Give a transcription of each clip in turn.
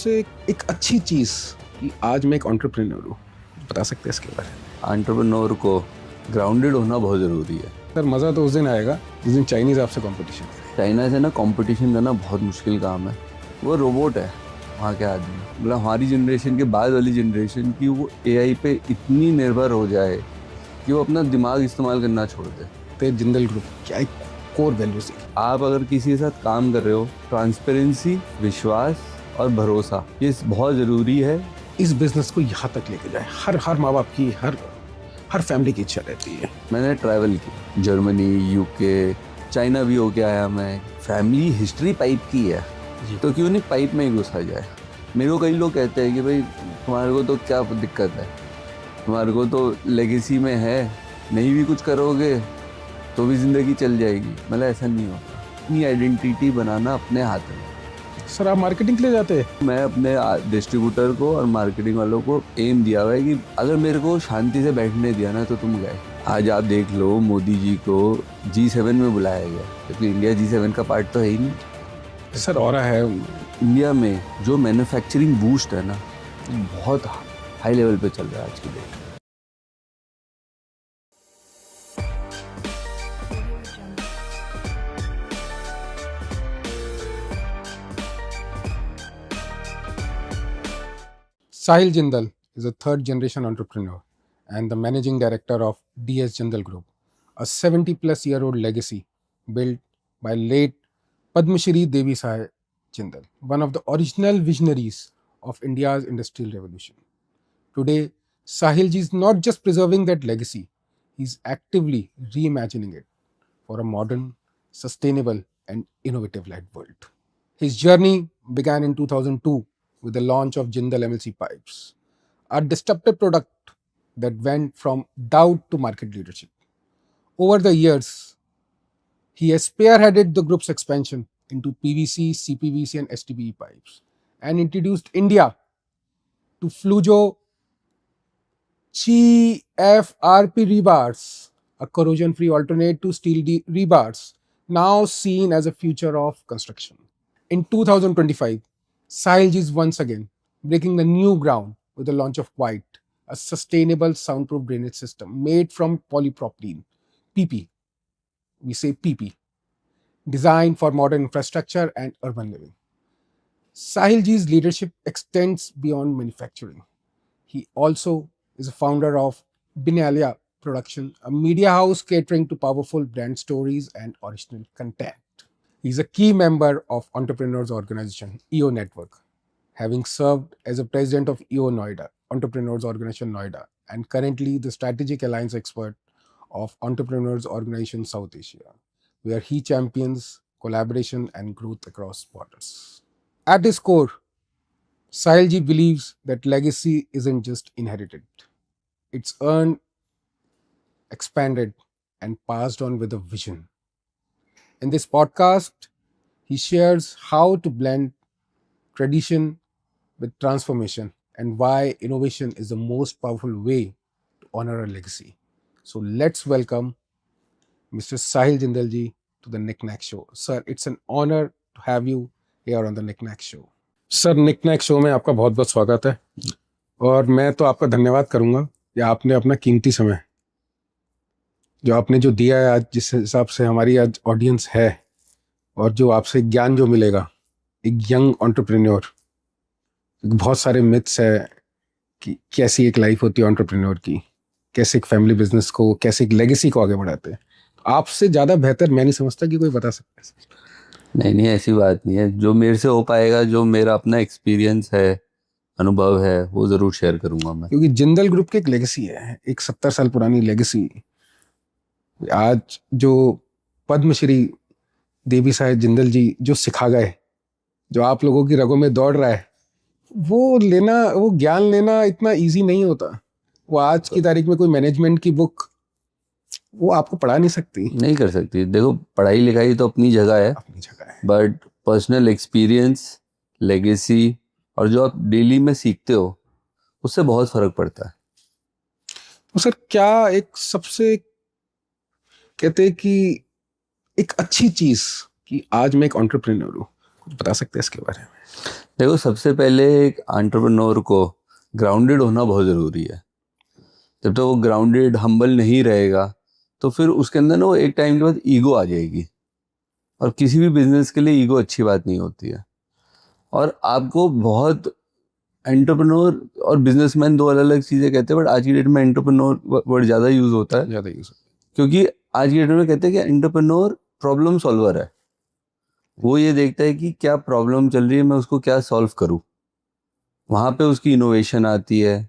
सबसे एक अच्छी चीज़ कि आज मैं एक एंटरप्रेन्योर हूँ, बता सकते हैं इसके बारे में? एंटरप्रेन्योर को ग्राउंडेड होना बहुत ज़रूरी है। सर मज़ा तो उस दिन आएगा जिस दिन चाइनीज़ आपसे कंपटीशन है। चाइना से ना कंपटीशन करना बहुत मुश्किल काम है। वो रोबोट है वहाँ के आदमी, मतलब हमारी जनरेशन के बाद वाली जनरेशन की वो एआई पे इतनी निर्भर हो जाए कि वो अपना दिमाग इस्तेमाल करना छोड़ दे। तो जिंदल ग्रुप क्या एक कोर वैल्यूज है। आप अगर किसी के साथ काम कर रहे हो, ट्रांसपेरेंसी, विश्वास और भरोसा ये बहुत ज़रूरी है। इस बिजनेस को यहाँ तक लेके जाए, हर माँ बाप की, हर फैमिली की इच्छा रहती है। मैंने ट्रैवल की, जर्मनी, यूके, चाइना भी होके आया मैं। फैमिली हिस्ट्री पाइप की है तो क्यों नहीं पाइप में ही घुसा जाए। मेरे को कई लोग कहते हैं कि भाई तुम्हारे को तो क्या दिक्कत है, तुम्हारे को तो लेगेसी में है, नहीं भी कुछ करोगे तो भी ज़िंदगी चल जाएगी। मतलब ऐसा नहीं होता। अपनी आइडेंटिटी बनाना अपने हाथ में। सर आप मार्केटिंग के लिए जाते हैं? मैं अपने डिस्ट्रीब्यूटर को और मार्केटिंग वालों को एम दिया हुआ है कि अगर मेरे को शांति से बैठने दिया ना तो तुम गए। आज आप देख लो, मोदी जी को G7 में बुलाया गया क्योंकि इंडिया G7 का पार्ट तो है ही नहीं। सर और है इंडिया में जो मैन्युफैक्चरिंग बूस्ट है ना, बहुत हाई लेवल पे चल रहा है आज की date. Sahil Jindal is a third generation entrepreneur and the managing director of DS Jindal Group, a 70 plus year old legacy built by late Padma Shri Devi Sai Jindal, one of the original visionaries of India's industrial revolution. Today, Sahil ji is not just preserving that legacy, he is actively reimagining it for a modern, sustainable, and innovative led world. His journey began in 2002 with the launch of Jindal MLC Pipes, a disruptive product that went from doubt to market leadership. Over the years, he has spearheaded the group's expansion into PVC, CPVC, and STPE pipes and introduced India to Flujo GFRP rebars, a corrosion-free alternate to steel rebars, now seen as a future of construction. In 2025, Sahil is once again breaking the new ground with the launch of Quiet, a sustainable soundproof drainage system made from polypropylene, PP. We say PP, designed for modern infrastructure and urban living. Sahil ji's leadership extends beyond manufacturing. He also is a founder of Binalia Production, a media house catering to powerful brand stories and original content. He is a key member of Entrepreneurs Organization, EO Network, having served as a president of EO Noida, Entrepreneurs Organization Noida, and currently the strategic alliance expert of Entrepreneurs Organization South Asia, where he champions collaboration and growth across borders. At his core, Sahilji believes that legacy isn't just inherited, it's earned, expanded, and passed on with a vision. In this podcast, he shares how to blend tradition with transformation and why innovation is the most powerful way to honor a legacy. So let's welcome Mr. Sahil Jindal to the Knick-Knack Show. Sir, it's an honor to have you here on the Knick-Knack Show. Sir Knick-Knack show में आपका बहुत बहुत स्वागत है और मैं तो आपका धन्यवाद करूंगा कि आपने अपना कीमती समय जो आपने जो दिया है आज, जिस हिसाब से हमारी आज ऑडियंस है और जो आपसे ज्ञान जो मिलेगा एक यंग एंटरप्रेन्योर, बहुत सारे मिथ्स है कि कैसी एक लाइफ होती है एंटरप्रेन्योर की, कैसे एक फैमिली बिजनेस को, कैसे एक लेगेसी को आगे बढ़ाते हैं। आपसे ज़्यादा बेहतर मैं नहीं समझता कि कोई बता सकता है। नहीं, ऐसी बात नहीं है। जो मेरे से हो पाएगा, जो मेरा अपना एक्सपीरियंस है, अनुभव है, वो ज़रूर शेयर करूँगा मैं। क्योंकि जिंदल ग्रुप की एक लेगेसी है, एक 70 साल पुरानी लेगेसी। आज जो पद्मश्री देवी साहेब जिंदल जी जो सिखा गए, जो आप लोगों की रगों में दौड़ रहा है, वो लेना, वो ज्ञान लेना इतना इजी नहीं होता। वो आज की तारीख में कोई मैनेजमेंट की बुक वो आपको पढ़ा नहीं सकती, नहीं कर सकती। देखो, पढ़ाई लिखाई तो अपनी जगह है, बट पर्सनल एक्सपीरियंस, लेगेसी और जो आप डेली में सीखते हो उससे बहुत फर्क पड़ता है। तो सर क्या एक सबसे कहते हैं कि एक अच्छी चीज कि आज मैं एक एंटरप्रेन्योर हूँ, कुछ बता सकते हैं इसके बारे में? देखो, सबसे पहले एक एंटरप्रेन्योर को ग्राउंडेड होना बहुत ज़रूरी है। जब तक वो ग्राउंडेड हम्बल नहीं रहेगा तो फिर उसके अंदर ना वो एक टाइम के बाद ईगो आ जाएगी, और किसी भी बिजनेस के लिए ईगो अच्छी बात नहीं होती है। और आपको बहुत एंटरप्रेन्योर और बिजनेसमैन दो अलग अलग चीज़ें कहते हैं, बट आज की डेट में एंटरप्रेन्योर वर्ड ज़्यादा यूज़ होता है, ज़्यादा यूज। क्योंकि आज की डेट में कहते हैं कि एंटरप्रेन्योर प्रॉब्लम सॉल्वर है। वो ये देखता है कि क्या प्रॉब्लम चल रही है, मैं उसको क्या सॉल्व करूँ, वहाँ पे उसकी इनोवेशन आती है।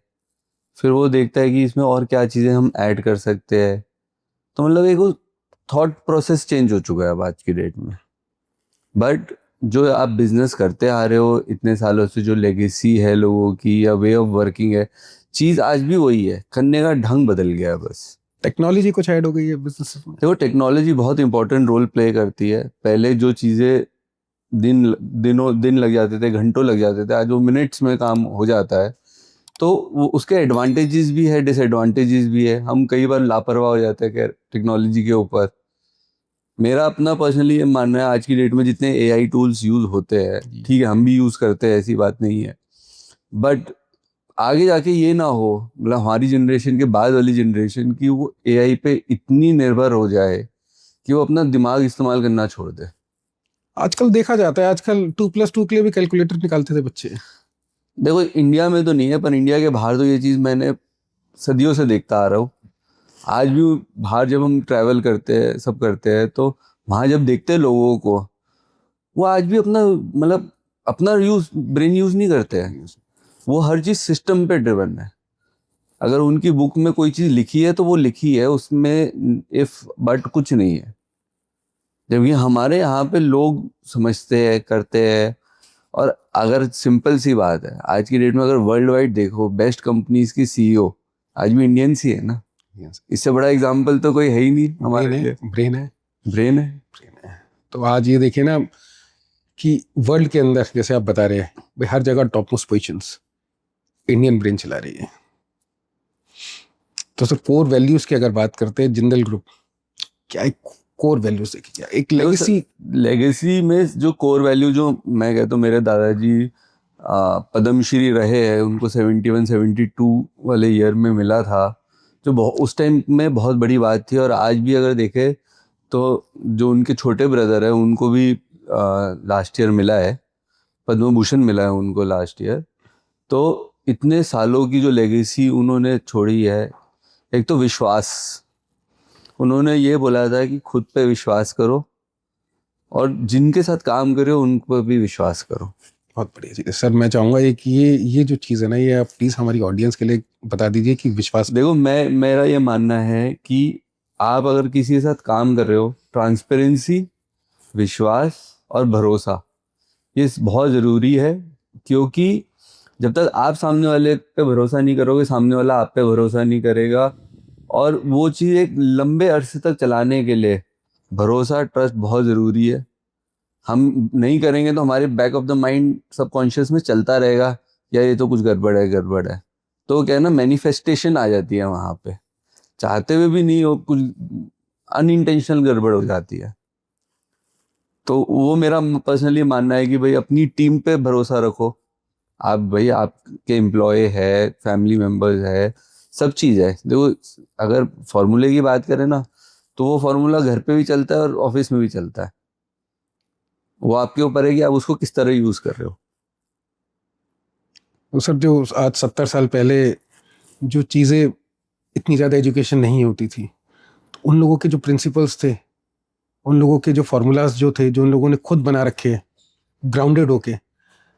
फिर वो देखता है कि इसमें और क्या चीज़ें हम ऐड कर सकते हैं। तो मतलब एक वो थॉट प्रोसेस चेंज हो चुका है अब आज की डेट में। बट जो आप बिजनेस करते आ रहे हो इतने सालों से, जो लेगेसी है लोगों की या वे ऑफ वर्किंग है, चीज़ आज भी वही है, करने का ढंग बदल गया है बस। टेक्नोलॉजी कुछ ऐड हो गई है बिजनेस में। देखो, टेक्नोलॉजी बहुत इंपॉर्टेंट रोल प्ले करती है। पहले जो चीज़ें दिन लग जाते थे, घंटों लग जाते थे, आज वो मिनट्स में काम हो जाता है। तो वो उसके एडवांटेजेस भी है, डिसएडवांटेजेस भी है। हम कई बार लापरवाह हो जाते हैं टेक्नोलॉजी के ऊपर। मेरा अपना पर्सनली ये मानना है, आज की डेट में जितने एआई टूल्स यूज होते हैं, ठीक है, हम भी यूज करते हैं, ऐसी बात नहीं है, बट आगे जाके ये ना हो, मतलब हमारी जनरेशन के बाद वाली जनरेशन की, वो एआई पे इतनी निर्भर हो जाए कि वो अपना दिमाग इस्तेमाल करना छोड़ दे। आजकल देखा जाता है, आजकल 2+2 के लिए भी कैलकुलेटर निकालते थे बच्चे। देखो, इंडिया में तो नहीं है, पर इंडिया के बाहर तो ये चीज़ मैंने सदियों से देखता आ रहा हूँ। आज भी बाहर जब हम ट्रैवल करते हैं, सब करते हैं, तो वहाँ जब देखते हैं लोगों को, वो आज भी अपना मतलब अपना ब्रेन यूज नहीं करते हैं। वो हर चीज़ सिस्टम पे ड्रिवन है। अगर उनकी बुक में कोई चीज़ लिखी है तो वो लिखी है, उसमें इफ बट कुछ नहीं है। जबकि हमारे यहाँ पे लोग समझते हैं, करते हैं। और अगर सिंपल सी बात है, आज की डेट में अगर वर्ल्ड वाइड देखो, बेस्ट कंपनीज की सीईओ आज भी इंडियंस ही है ना। इससे बड़ा एग्जाम्पल तो कोई है ही नहीं हमारे लिए। ब्रेन है। ब्रेन है। तो आज ये देखिए ना कि वर्ल्ड के अंदर, जैसे आप बता रहे हैं भाई, हर जगह top most positions Indian brain चला रही है। तो सर, कोर वैल्यूज की अगर बात करते हैं, जिंदल ग्रुप क्या एक कोर वैल्यूज देखिए, क्या एक लेगेसी में जो कोर वैल्यू, जो मैं कहता हूँ, मेरे दादाजी पद्मश्री रहे हैं, उनको 71-72 वाले ईयर में मिला था, जो उस टाइम में बहुत बड़ी बात थी। और आज भी अगर देखें तो जो उनके छोटे ब्रदर है, उनको भी लास्ट ईयर मिला है, पद्म भूषण मिला है उनको लास्ट ईयर। तो इतने सालों की जो लेगेसी उन्होंने छोड़ी है, एक तो विश्वास, उन्होंने ये बोला था कि खुद पे विश्वास करो और जिनके साथ काम करे उन पर भी विश्वास करो। बहुत बढ़िया चीज़ है सर। मैं चाहूँगा कि ये जो चीज़ है ना, ये आप प्लीज़ हमारी ऑडियंस के लिए बता दीजिए कि विश्वास। देखो, मेरा ये मानना है कि आप अगर किसी के साथ काम कर रहे हो, ट्रांसपेरेंसी, विश्वास और भरोसा, ये बहुत ज़रूरी है। क्योंकि जब तक आप सामने वाले पे भरोसा नहीं करोगे, सामने वाला आप पे भरोसा नहीं करेगा। और वो चीज़ एक लंबे अरसे तक चलाने के लिए भरोसा, ट्रस्ट बहुत ज़रूरी है। हम नहीं करेंगे तो हमारे back of the mind, subconscious में चलता रहेगा, यार ये तो कुछ गड़बड़ है, गड़बड़ है। तो क्या है ना, मैनिफेस्टेशन आ जाती है वहाँ पे, चाहते हुए भी नहीं हो, कुछ अनइंटेंशनल गड़बड़ हो जाती है। तो वो मेरा पर्सनली मानना है कि भाई अपनी टीम पे भरोसा रखो। आप भाई, आपके एम्प्लॉय है, फैमिली मेम्बर्स है, सब चीज़ है। देखो, अगर फॉर्मूले की बात करें ना, तो वो फॉर्मूला घर पे भी चलता है और ऑफिस में भी चलता है। वो आपके ऊपर है कि आप उसको किस तरह यूज़ कर रहे हो। तो सर, जो आज 70 साल पहले जो चीज़ें, इतनी ज़्यादा एजुकेशन नहीं होती थी, तो उन लोगों के जो प्रिंसिपल्स थे, उन लोगों के जो फार्मूलाज जो थे, जो उन लोगों ने खुद बना रखे, ग्राउंडेड होके,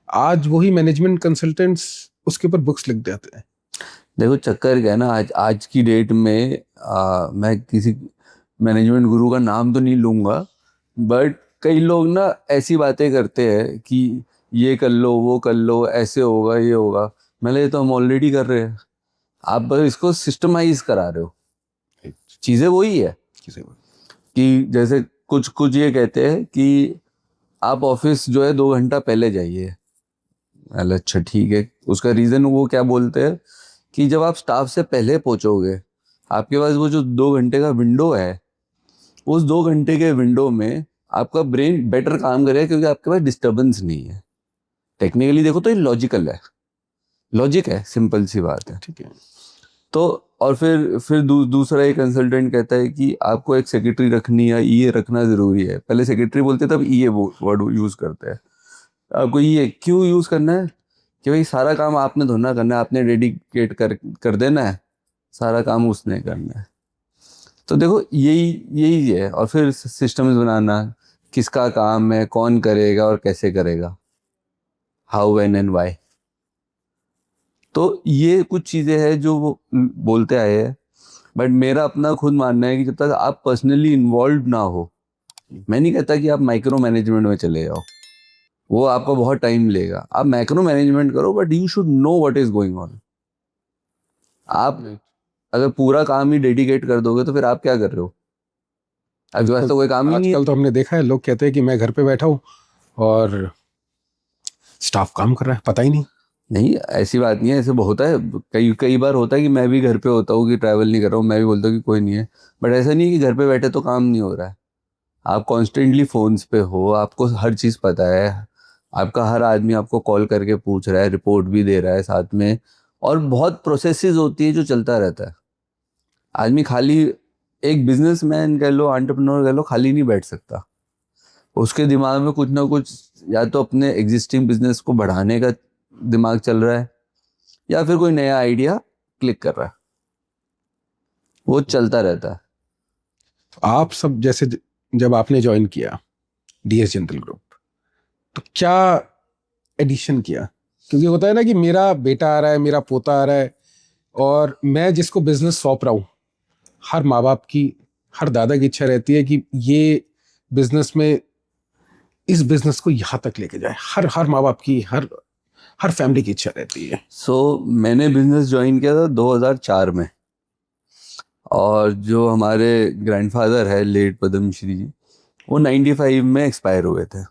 आज वही मैनेजमेंट कंसल्टेंट्स उसके ऊपर बुक्स लिख देते हैं। देखो, चक्कर क्या है ना, आज की डेट में मैं किसी मैनेजमेंट गुरु का नाम तो नहीं लूँगा, बट कई लोग ना ऐसी बातें करते हैं कि ये कर लो, वो कर लो, ऐसे होगा, ये होगा। मतलब ये तो हम ऑलरेडी कर रहे हैं, आप बस इसको सिस्टमाइज करा रहे हो। चीज़ें वही है कि जैसे कुछ कुछ ये कहते हैं कि आप ऑफिस जो है 2 घंटा पहले जाइए। अच्छा, ठीक है। उसका रीज़न वो क्या बोलते हैं कि जब आप स्टाफ से पहले पहुंचोगे, आपके पास वो जो 2 घंटे का विंडो है, उस 2 घंटे के विंडो में आपका ब्रेन बेटर काम करेगा, क्योंकि आपके पास डिस्टर्बेंस नहीं है, टेक्निकली देखो तो ये लॉजिकल है, लॉजिक है, सिंपल सी बात है। ठीक है। तो और फिर दूसरा एक कंसल्टेंट कहता है कि आपको एक सेक्रेटरी रखनी या ईए रखना जरूरी है। पहले सेक्रेटरी बोलते तब ईए वर्ड यूज करते हैं। आपको ईए क्यों यूज करना है? कि भाई सारा काम आपने धोना करना है, आपने डेडिकेट कर देना है, सारा काम उसने करना है। तो देखो यही यही है। और फिर सिस्टम्स बनाना, किसका काम है, कौन करेगा और कैसे करेगा, हाउ व्हेन एंड व्हाई। तो ये कुछ चीज़ें हैं जो वो बोलते आए हैं। बट मेरा अपना खुद मानना है कि जब तक आप पर्सनली इन्वॉल्व ना हो, मैं नहीं कहता कि आप माइक्रो मैनेजमेंट में चले जाओ, वो आपको बहुत टाइम लेगा। आप माइक्रो मैनेजमेंट करो but you should know what is going on. आप अगर पूरा काम ही डेडिकेट कर दोगे तो फिर आप क्या कर रहे हो? आपके पास तो कोई काम ही नहीं है। आजकल तो हमने देखा है, लोग कहते हैं कि मैं घर पे बैठा हूँ और स्टाफ काम कर रहा है, पता ही नहीं। नहीं, ऐसी बात नहीं है, ऐसे बहुत है। कई कई बार होता है कि मैं भी घर पे होता हूँ, कि ट्रैवल नहीं कर रहा हूँ, मैं भी बोलता हूँ कि कोई नहीं है। बट ऐसा नहीं है कि घर पे बैठे तो काम नहीं हो रहा है। आप कॉन्स्टेंटली फोन्स पे हो, आपको हर चीज़ पता है, आपका हर आदमी आपको कॉल करके पूछ रहा है, रिपोर्ट भी दे रहा है साथ में, और बहुत प्रोसेसेस होती है जो चलता रहता है। आदमी खाली, एक बिजनेसमैन कह लो, एंटरप्रेन्योर कह लो, खाली नहीं बैठ सकता। उसके दिमाग में कुछ ना कुछ, या तो अपने एग्जिस्टिंग बिजनेस को बढ़ाने का दिमाग चल रहा है, या फिर कोई नया आइडिया क्लिक कर रहा है, वो चलता रहता है। आप सब जैसे जब आपने ज्वाइन किया डीएस जिंदल ग्रुप, तो क्या एडिशन किया? क्योंकि होता है ना कि मेरा बेटा आ रहा है, मेरा पोता आ रहा है, और मैं जिसको बिजनेस सौंप रहा हूँ, हर माँ बाप की, हर दादा की इच्छा रहती है कि ये बिजनेस में, इस बिजनेस को यहाँ तक लेके जाए। हर हर माँ बाप की, हर हर फैमिली की इच्छा रहती है। मैंने बिजनेस ज्वाइन किया था 2004 में, और जो हमारे ग्रैंडफादर है लेट पद्मश्री जी, वो 95 में एक्सपायर हुए थे।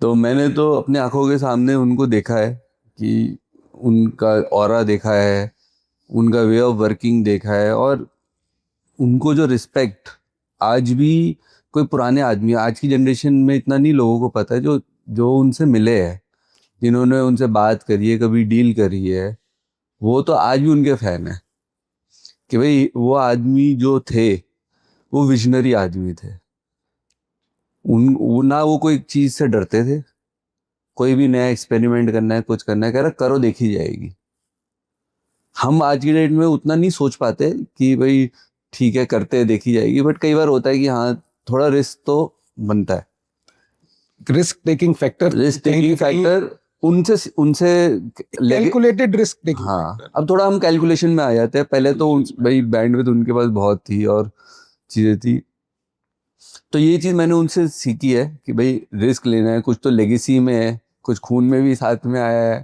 तो मैंने तो अपने आंखों के सामने उनको देखा है, कि उनका ऑरा देखा है, उनका वे ऑफ वर्किंग देखा है, और उनको जो रिस्पेक्ट आज भी, कोई पुराने आदमी, आज की जनरेशन में इतना नहीं लोगों को पता है, जो जो उनसे मिले हैं, जिन्होंने उनसे बात करी है, कभी डील करी है, वो तो आज भी उनके फैन है। कि भाई वो आदमी जो थे, वो विजनरी आदमी थे। ना वो कोई चीज़ से डरते थे। कोई भी नया एक्सपेरिमेंट करना है, कुछ करना है, कह रहा करो, देखी जाएगी। हम आज की डेट में उतना नहीं सोच पाते कि भाई ठीक है करते हैं, देखी जाएगी। बट कई बार होता है कि हाँ, थोड़ा रिस्क तो बनता है। रिस्क टेकिंग फैक्टर उनसे उनसे कैलकुलेटेड रिस्क टेकिंग हाँ, फैक्टर। अब थोड़ा हम कैलकुलेशन में आ जाते हैं। पहले तो भाई बैंडविड्थ उनके पास बहुत थी और चीज़ें थी। तो ये चीज़ मैंने उनसे सीखी है कि भाई रिस्क लेना है, कुछ तो लेगेसी में है, कुछ खून में भी साथ में आया है।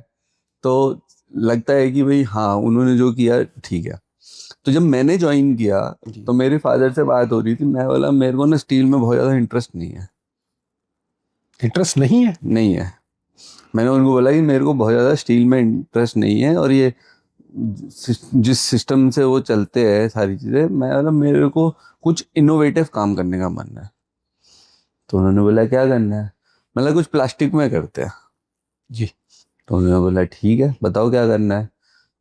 तो लगता है कि भाई हाँ, उन्होंने जो किया ठीक है। तो जब मैंने ज्वाइन किया तो मेरे फादर से बात हो रही थी, मैं बोला मेरे को ना स्टील में बहुत ज़्यादा इंटरेस्ट नहीं है। इंटरेस्ट नहीं है? नहीं है। मैंने उनको बोला कि मेरे को बहुत ज़्यादा स्टील में इंटरेस्ट नहीं है, और ये जिस सिस्टम से वो चलते हैं सारी चीज़ें, मैं बोला मेरे को कुछ इनोवेटिव काम करने का मन है। तो उन्होंने बोला क्या करना है? मतलब कुछ प्लास्टिक में करते हैं जी। तो उन्होंने बोला ठीक है, बताओ क्या करना है।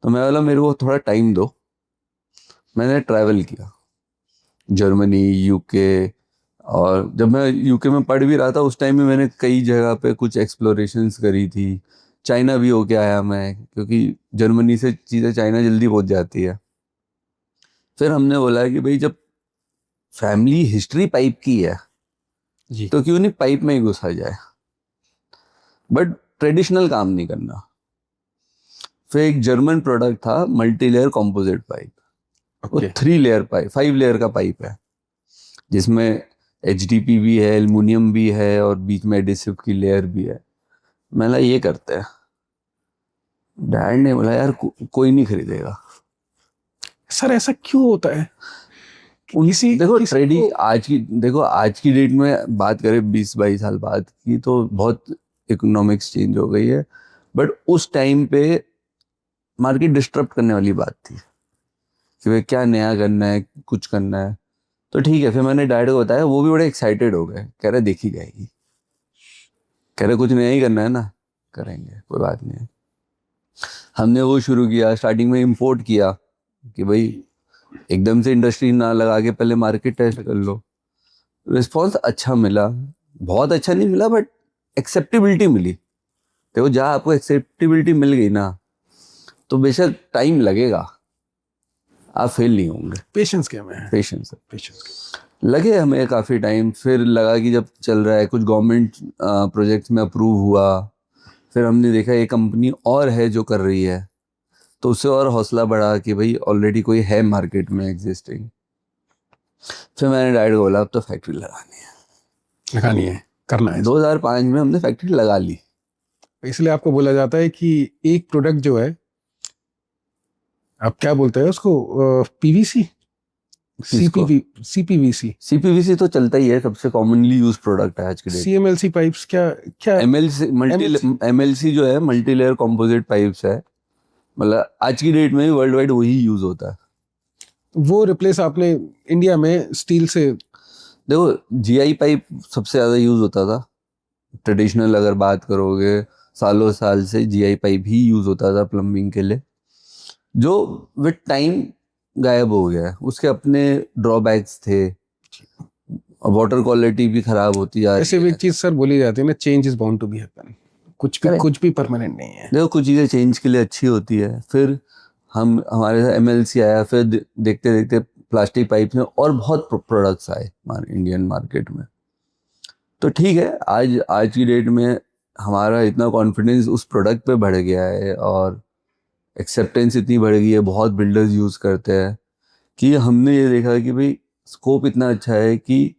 तो मैं बोला मेरे को थोड़ा टाइम दो। मैंने ट्रैवल किया जर्मनी, यूके, और जब मैं यूके में पढ़ भी रहा था उस टाइम में मैंने कई जगह पे कुछ एक्सप्लोरेशंस करी थी। चाइना भी होके आया मैं, क्योंकि जर्मनी से चीज़ें चाइना जल्दी पहुंच जाती है। फिर हमने बोला कि भाई जब फैमिली हिस्ट्री पाइप की है जी। तो क्यों नहीं पाइप में ही घुसा जाए, बट ट्रेडिशनल काम नहीं करना। फिर एक जर्मन प्रोडक्ट था मल्टी लेयर कॉम्पोजिट पाइप। वो ओके। 3 लेयर पाइप, 5 लेयर का पाइप है, जिसमें एचडीपी भी है, एल्युमिनियम भी है, और बीच में एडिसिव की लेयर भी है। मैंने ये करते हैं। डैड ने बोला यार कोई नहीं खरीदेगा। सर ऐसा क्यों होता है? देखो आज की डेट में बात करें 20-22 साल बाद की, तो बहुत इकोनॉमिक्स चेंज हो गई है। बट उस टाइम पे मार्केट डिस्टर्ब करने वाली बात थी कि भाई क्या नया करना है, कुछ करना है। तो ठीक है, फिर मैंने डैड को बताया, वो भी बड़े एक्साइटेड हो गए, कह रहे देखी जाएगी, कह रहे कुछ नया ही करना है ना। करेंगे, कोई बात नहीं है। हमने वो शुरू किया, स्टार्टिंग में इंपोर्ट किया कि भाई एकदम से इंडस्ट्री ना लगा के पहले मार्केट टेस्ट कर लो। रिस्पॉन्स अच्छा मिला, बहुत अच्छा नहीं मिला बट एक्सेप्टेबिलिटी मिली। देखो जहाँ आपको एक्सेप्टेबिलिटी मिल गई ना, तो बेशक टाइम लगेगा, आप फेल नहीं होंगे। पेशेंस क्या में है, पेशेंस पेशेंस। लगे हमें काफ़ी टाइम, फिर लगा कि जब चल रहा है, कुछ गवर्नमेंट प्रोजेक्ट्स में अप्रूव हुआ, फिर हमने देखा एक कंपनी और है जो कर रही है, तो उससे और हौसला बढ़ा कि भाई ऑलरेडी कोई है मार्केट में एग्जिस्टिंग। फिर मैंने डैड को बोला अब तो फैक्ट्री लगानी है, करना है। 2005 में हमने फैक्ट्री लगा ली। इसलिए आपको बोला जाता है कि एक प्रोडक्ट जो है, आप क्या बोलते हैं उसको, पीवीसी, सीपीवीसी। सीपीवीसी तो चलता ही है, सबसे कॉमनली यूज प्रोडक्ट है आज के डेट। सीएमएलसी पाइप्स क्या क्या एमएलसी जो है मल्टी लेयर कॉम्पोजिट पाइप्स है, मतलब आज की डेट में वर्ल्ड वाइड वही यूज होता है। वो रिप्लेस आपने इंडिया में स्टील से। देखो जीआई पाइप सबसे ज्यादा यूज होता था ट्रेडिशनल, अगर बात करोगे सालों साल से जीआई पाइप ही यूज होता था प्लम्बिंग के लिए, जो विद टाइम गायब हो गया। उसके अपने ड्रॉबैक्स थे, वाटर क्वालिटी भी खराब होती जा रही ऐसे भी है। एक चीज सर बोली जाती है ना, change is bound to be happen. कुछ भी परमानेंट नहीं है। देखो कुछ चीज़ें चेंज के लिए अच्छी होती है। फिर हमारे साथ एमएलसी आया, फिर देखते देखते प्लास्टिक पाइप में और बहुत प्रोडक्ट्स आए इंडियन मार्केट में। तो ठीक है, आज की डेट में हमारा इतना कॉन्फिडेंस उस प्रोडक्ट पे बढ़ गया है और एक्सेप्टेंस इतनी बढ़ गई है, बहुत बिल्डर्स यूज़ करते हैं, कि हमने ये देखा कि भाई स्कोप इतना अच्छा है कि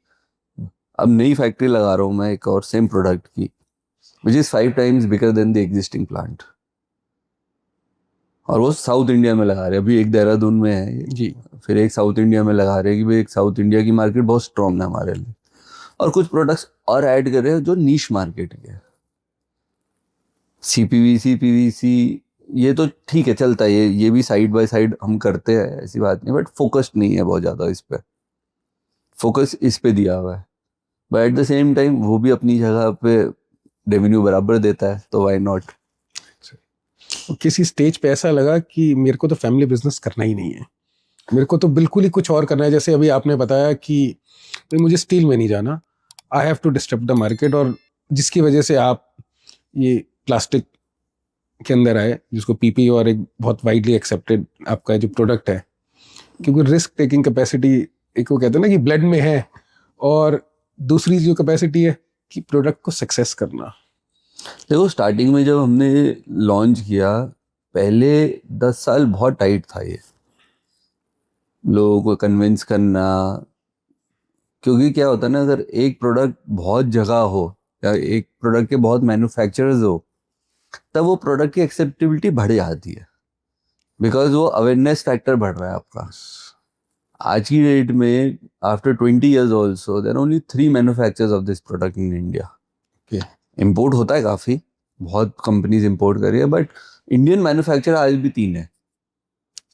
अब नई फैक्ट्री लगा रहा हूँ मैं एक और सेम प्रोडक्ट की, which is 5 times bigger than the existing plant, और वो साउथ इंडिया में लगा रहे हैं। अभी एक देहरादून में है जी, फिर एक साउथ इंडिया में लगा रहे हैं कि भाई एक साउथ इंडिया की मार्केट बहुत स्ट्रॉन्ग है हमारे लिए, और कुछ प्रोडक्ट्स और ऐड कर रहे हैं जो नीश मार्केट के है। सीपीवीसी पीवीसी ये तो ठीक है, चलता है, ये भी साइड बाय साइड हम करते हैं, ऐसी बात नहीं, बट फोकस्ड नहीं है बहुत ज़्यादा इस पे। फोकस इस पे दिया हुआ है, but at the same time वो भी अपनी जगह पे रेवेन्यू बराबर देता है, तो वाई नॉट। किसी स्टेज पे ऐसा लगा कि मेरे को तो फैमिली बिजनेस करना ही नहीं है, मेरे को तो बिल्कुल ही कुछ और करना है। जैसे अभी आपने बताया कि भाई मुझे स्टील में नहीं जाना, I have to disturb the market, और जिसकी वजह से आप ये प्लास्टिक के अंदर आए, जिसको पीपी, और एक बहुत वाइडली एक्सेप्टेड आपका जो प्रोडक्ट है, क्योंकि रिस्क टेकिंग कैपेसिटी एक वो कहते हैं ना कि ब्लड में है, और दूसरी जो कैपेसिटी है कि प्रोडक्ट को सक्सेस करना। देखो स्टार्टिंग में जब हमने लॉन्च किया, पहले 10 साल बहुत टाइट था ये, लोगों को कन्विंस करना, क्योंकि क्या होता है ना, अगर एक प्रोडक्ट बहुत जगह हो या एक प्रोडक्ट के बहुत मैन्युफैक्चरर्स हो, तब वो प्रोडक्ट की एक्सेप्टेबिलिटी बढ़ जाती है, बिकॉज वो अवेयरनेस फैक्टर बढ़ रहा है आपका। आज की डेट में after 20 years also there only 3 manufacturers of this product in India. Import होता है काफ़ी, बहुत कंपनीज इम्पोर्ट कर रही है, बट इंडियन मैन्युफैक्चरर आज भी 3 है।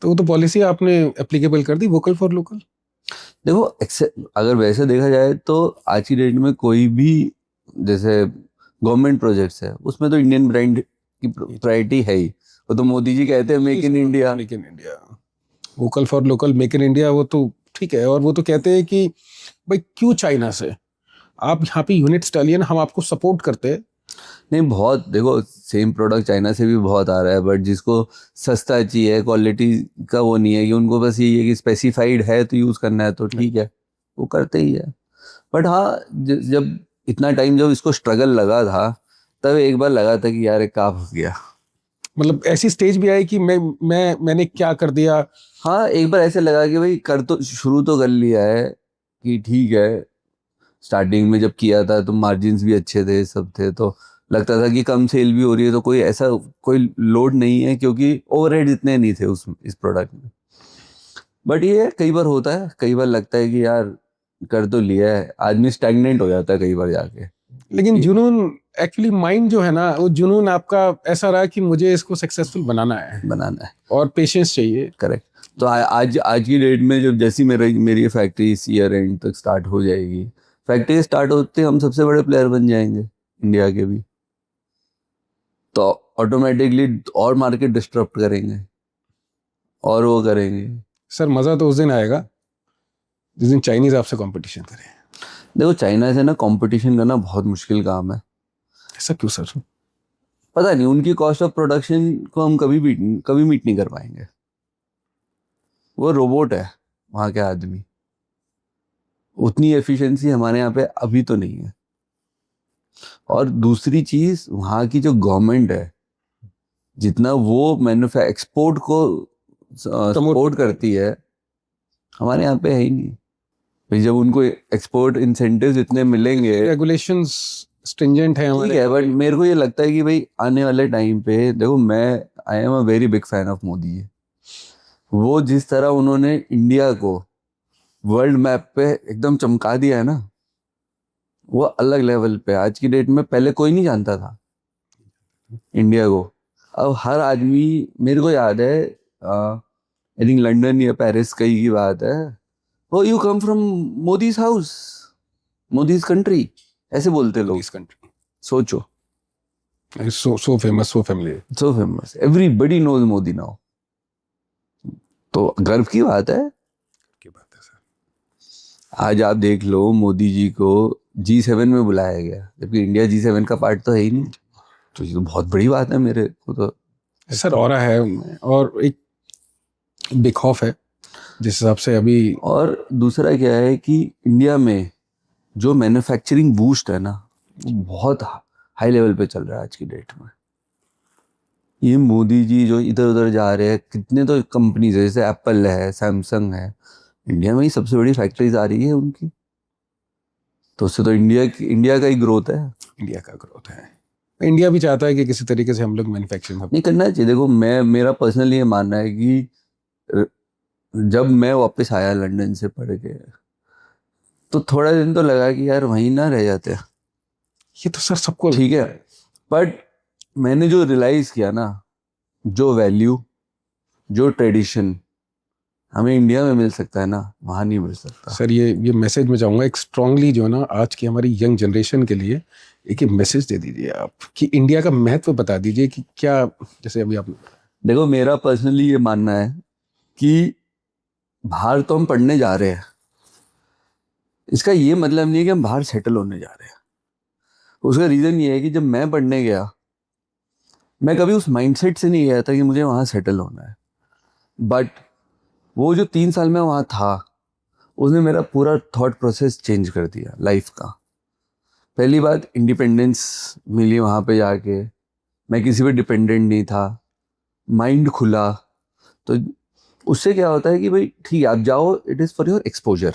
तो वो तो पॉलिसी आपने एप्लीकेबल कर दी, वोकल फॉर लोकल। देखो अगर वैसे देखा जाए तो आज की डेट में कोई भी जैसे गवर्नमेंट प्रोजेक्ट्स है, उसमें तो इंडियन ब्रांड की प्रायोरिटी है ही। वो तो मोदी जी कहते हैं make in India, make in India, vocal for local, make in India, वो तो ठीक है। और वो तो कहते हैं कि भाई क्यों चाइना से, आप यहाँ पे यूनिट्स डालिए ना, हम आपको सपोर्ट करते हैं। नहीं बहुत, देखो सेम प्रोडक्ट चाइना से भी बहुत आ रहा है, बट जिसको सस्ता चाहिए, क्वालिटी का वो नहीं है कि उनको बस ये है कि स्पेसिफाइड है तो यूज़ करना है, तो ठीक है वो करते ही है। बट हाँ, जब इतना टाइम जब इसको स्ट्रगल लगा था, तब एक बार लगा था कि यार एक काम हो गया, मतलब ऐसी स्टेज भी आई कि मैंने क्या कर दिया। हाँ एक बार ऐसे लगा कि भाई कर तो शुरू तो कर लिया है, कि ठीक है। स्टार्टिंग में जब किया था तो मार्जिन्स भी अच्छे थे, सब थे, तो लगता था कि कम सेल भी हो रही है, तो कोई ऐसा कोई लोड नहीं है, क्योंकि ओवरहेड इतने नहीं थे इस प्रोडक्ट में। बट ये कई बार होता है, कई बार लगता है कि यार कर तो लिया है, आदमी स्टैग्नेंट हो जाता है कई बार जाके। लेकिन जुनून, एक्चुअली माइंड जो है ना, वो जुनून आपका ऐसा रहा कि मुझे इसको सक्सेसफुल बनाना है और पेशेंस चाहिए। करेक्ट। तो आज की डेट में जब जैसी मेरी फैक्ट्री इस ईयर एंड तक स्टार्ट हो जाएगी, फैक्ट्री स्टार्ट होते हम सबसे बड़े प्लेयर बन जाएंगे इंडिया के भी। तो ऑटोमेटिकली और मार्केट डिस्टर्ब करेंगे और वो करेंगे। सर मज़ा तो उस दिन आएगा जिस दिन चाइनीज आपसे कंपटीशन करें। देखो चाइना से ना कंपटीशन करना बहुत मुश्किल काम है। ऐसा क्यों सर? पता नहीं, उनकी कॉस्ट ऑफ प्रोडक्शन को हम कभी मीट नहीं कर पाएंगे। वो रोबोट है वहाँ के आदमी, उतनी एफिशिएंसी हमारे यहाँ पे अभी तो नहीं है। और दूसरी चीज, वहाँ की जो गवर्नमेंट है, जितना वो एक्सपोर्ट को सपोर्ट करती है, हमारे यहाँ पे है ही नहीं। भाई जब उनको एक्सपोर्ट इंसेंटिव्स इतने मिलेंगे, रेगुलेशंस स्ट्रिंजेंट है ठीक हमारे। है, बट मेरे को ये लगता है कि भाई आने वाले टाइम पे देखो, मैं I am a very big fan of Modi ji. वो जिस तरह उन्होंने इंडिया को वर्ल्ड मैप पे एकदम चमका दिया है ना, वो अलग लेवल पे। आज की डेट में पहले कोई नहीं जानता था इंडिया को, अब हर आदमी। मेरे को याद है, आई थिंक लंदन या पेरिस कहीं की बात है, oh you come from Modi's house, Modi's country, ऐसे बोलते लोग। इस कंट्री सोचो, so famous, so familiar. So famous, everybody knows Modi now. तो गर्व की बात है। की बात है सर। आज आप देख लो, मोदी जी को G7 में बुलाया गया, जबकि इंडिया G7 का पार्ट तो है ही नहीं। तो ये तो बहुत बड़ी बात है मेरे को तो। सर ऑरा है उनमें, और एक बिग खौफ है जिस हिसाब से अभी। और दूसरा क्या है कि इंडिया में जो मैन्युफैक्चरिंग बूस्ट है ना, वो बहुत हाई लेवल पे चल रहा है आज की डेट में। ये मोदी जी जो इधर उधर जा रहे हैं, कितने तो कंपनीज है, जैसे एप्पल है, सैमसंग है, इंडिया में ही सबसे बड़ी फैक्ट्रीज आ रही है उनकी। तो उससे तो इंडिया का ही ग्रोथ है। इंडिया का ग्रोथ है। इंडिया भी चाहता है कि किसी तरीके से हम लोग मैन्युफैक्चरिंग नहीं करना चाहिए। देखो मेरा पर्सनली ये मानना है कि जब मैं वापस आया लंदन से पढ़ के, तो थोड़ा दिन तो लगा कि यार वहीं ना रह जाते। ये तो सर सबको ठीक है, बट मैंने जो रियलाइज किया ना, जो वैल्यू, जो ट्रेडिशन हमें इंडिया में मिल सकता है ना, वहाँ नहीं मिल सकता। सर ये मैसेज मैं चाहूँगा एक स्ट्रांगली, जो है ना आज की हमारी यंग जनरेशन के लिए एक मैसेज दे दीजिए आप, कि इंडिया का महत्व बता दीजिए कि क्या, जैसे अभी आप। देखो मेरा पर्सनली ये मानना है कि बाहर तो हम पढ़ने जा रहे हैं, इसका ये मतलब नहीं है कि हम बाहर सेटल होने जा रहे हैं। उसका रीज़न ये है कि जब मैं पढ़ने गया, मैं कभी उस माइंडसेट से नहीं गया था कि मुझे वहाँ सेटल होना है। बट वो जो 3 साल में वहाँ था, उसने मेरा पूरा थॉट प्रोसेस चेंज कर दिया लाइफ का। पहली बात, इंडिपेंडेंस मिली वहाँ पे जाके, मैं किसी पे डिपेंडेंट नहीं था, माइंड खुला। तो उससे क्या होता है कि भाई ठीक है, आप जाओ, it is for your exposure.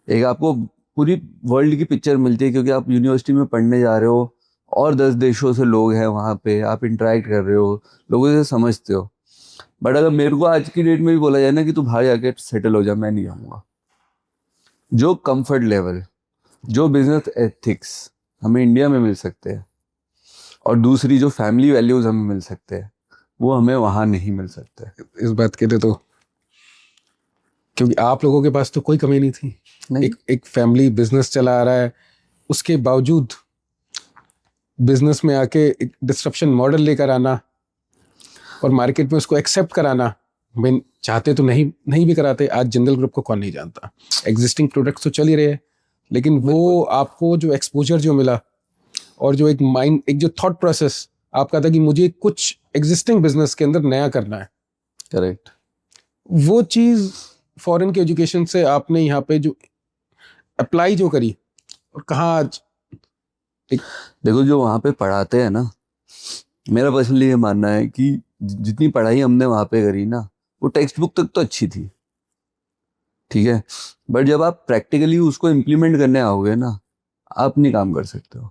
एक आपको पूरी वर्ल्ड की पिक्चर मिलती है, क्योंकि आप यूनिवर्सिटी में पढ़ने जा रहे हो और 10 देशों से लोग हैं वहाँ पे, आप इंटरेक्ट कर रहे हो, लोगों से समझते हो। बट अगर मेरे को आज की डेट में भी बोला जाए ना कि तू बाहर जाके सेटल हो जा, मैं नहीं जाऊँगा। जो कंफर्ट लेवल, जो बिजनेस एथिक्स हमें इंडिया में मिल सकते हैं, और दूसरी जो फैमिली वैल्यूज हमें मिल सकते हैं, वो हमें वहाँ नहीं मिल सकते। इस बात के लिए तो, क्योंकि आप लोगों के पास तो कोई कमी नहीं थी। नहीं। एक फैमिली बिजनेस चला आ रहा है, उसके बावजूद बिजनेस में आके एक डिस्ट्रप्शन मॉडल लेकर आना और मार्केट में उसको एक्सेप्ट कराना। मैं चाहते तो नहीं भी कराते। आज जिंदल ग्रुप को कौन नहीं जानता, एग्जिस्टिंग प्रोडक्ट्स तो चल ही रहे हैं, लेकिन वो आपको जो एक्सपोजर जो मिला, और जो एक माइंड, एक जो थॉट प्रोसेस आपका था कि मुझे कुछ एग्जिस्टिंग बिजनेस के अंदर नया करना है, करेक्ट। वो चीज़ फॉरेन के एजुकेशन से आपने यहाँ पे जो अप्लाई जो करी, और कहाँ आज देखो जो वहाँ पे पढ़ाते हैं ना, मेरा पर्सनली ये मानना है कि जितनी पढ़ाई हमने वहाँ पे करी ना, वो टेक्स्ट बुक तक तो अच्छी थी, ठीक है, बट जब आप प्रैक्टिकली उसको इम्प्लीमेंट करने आओगे ना, आप नहीं काम कर सकते हो।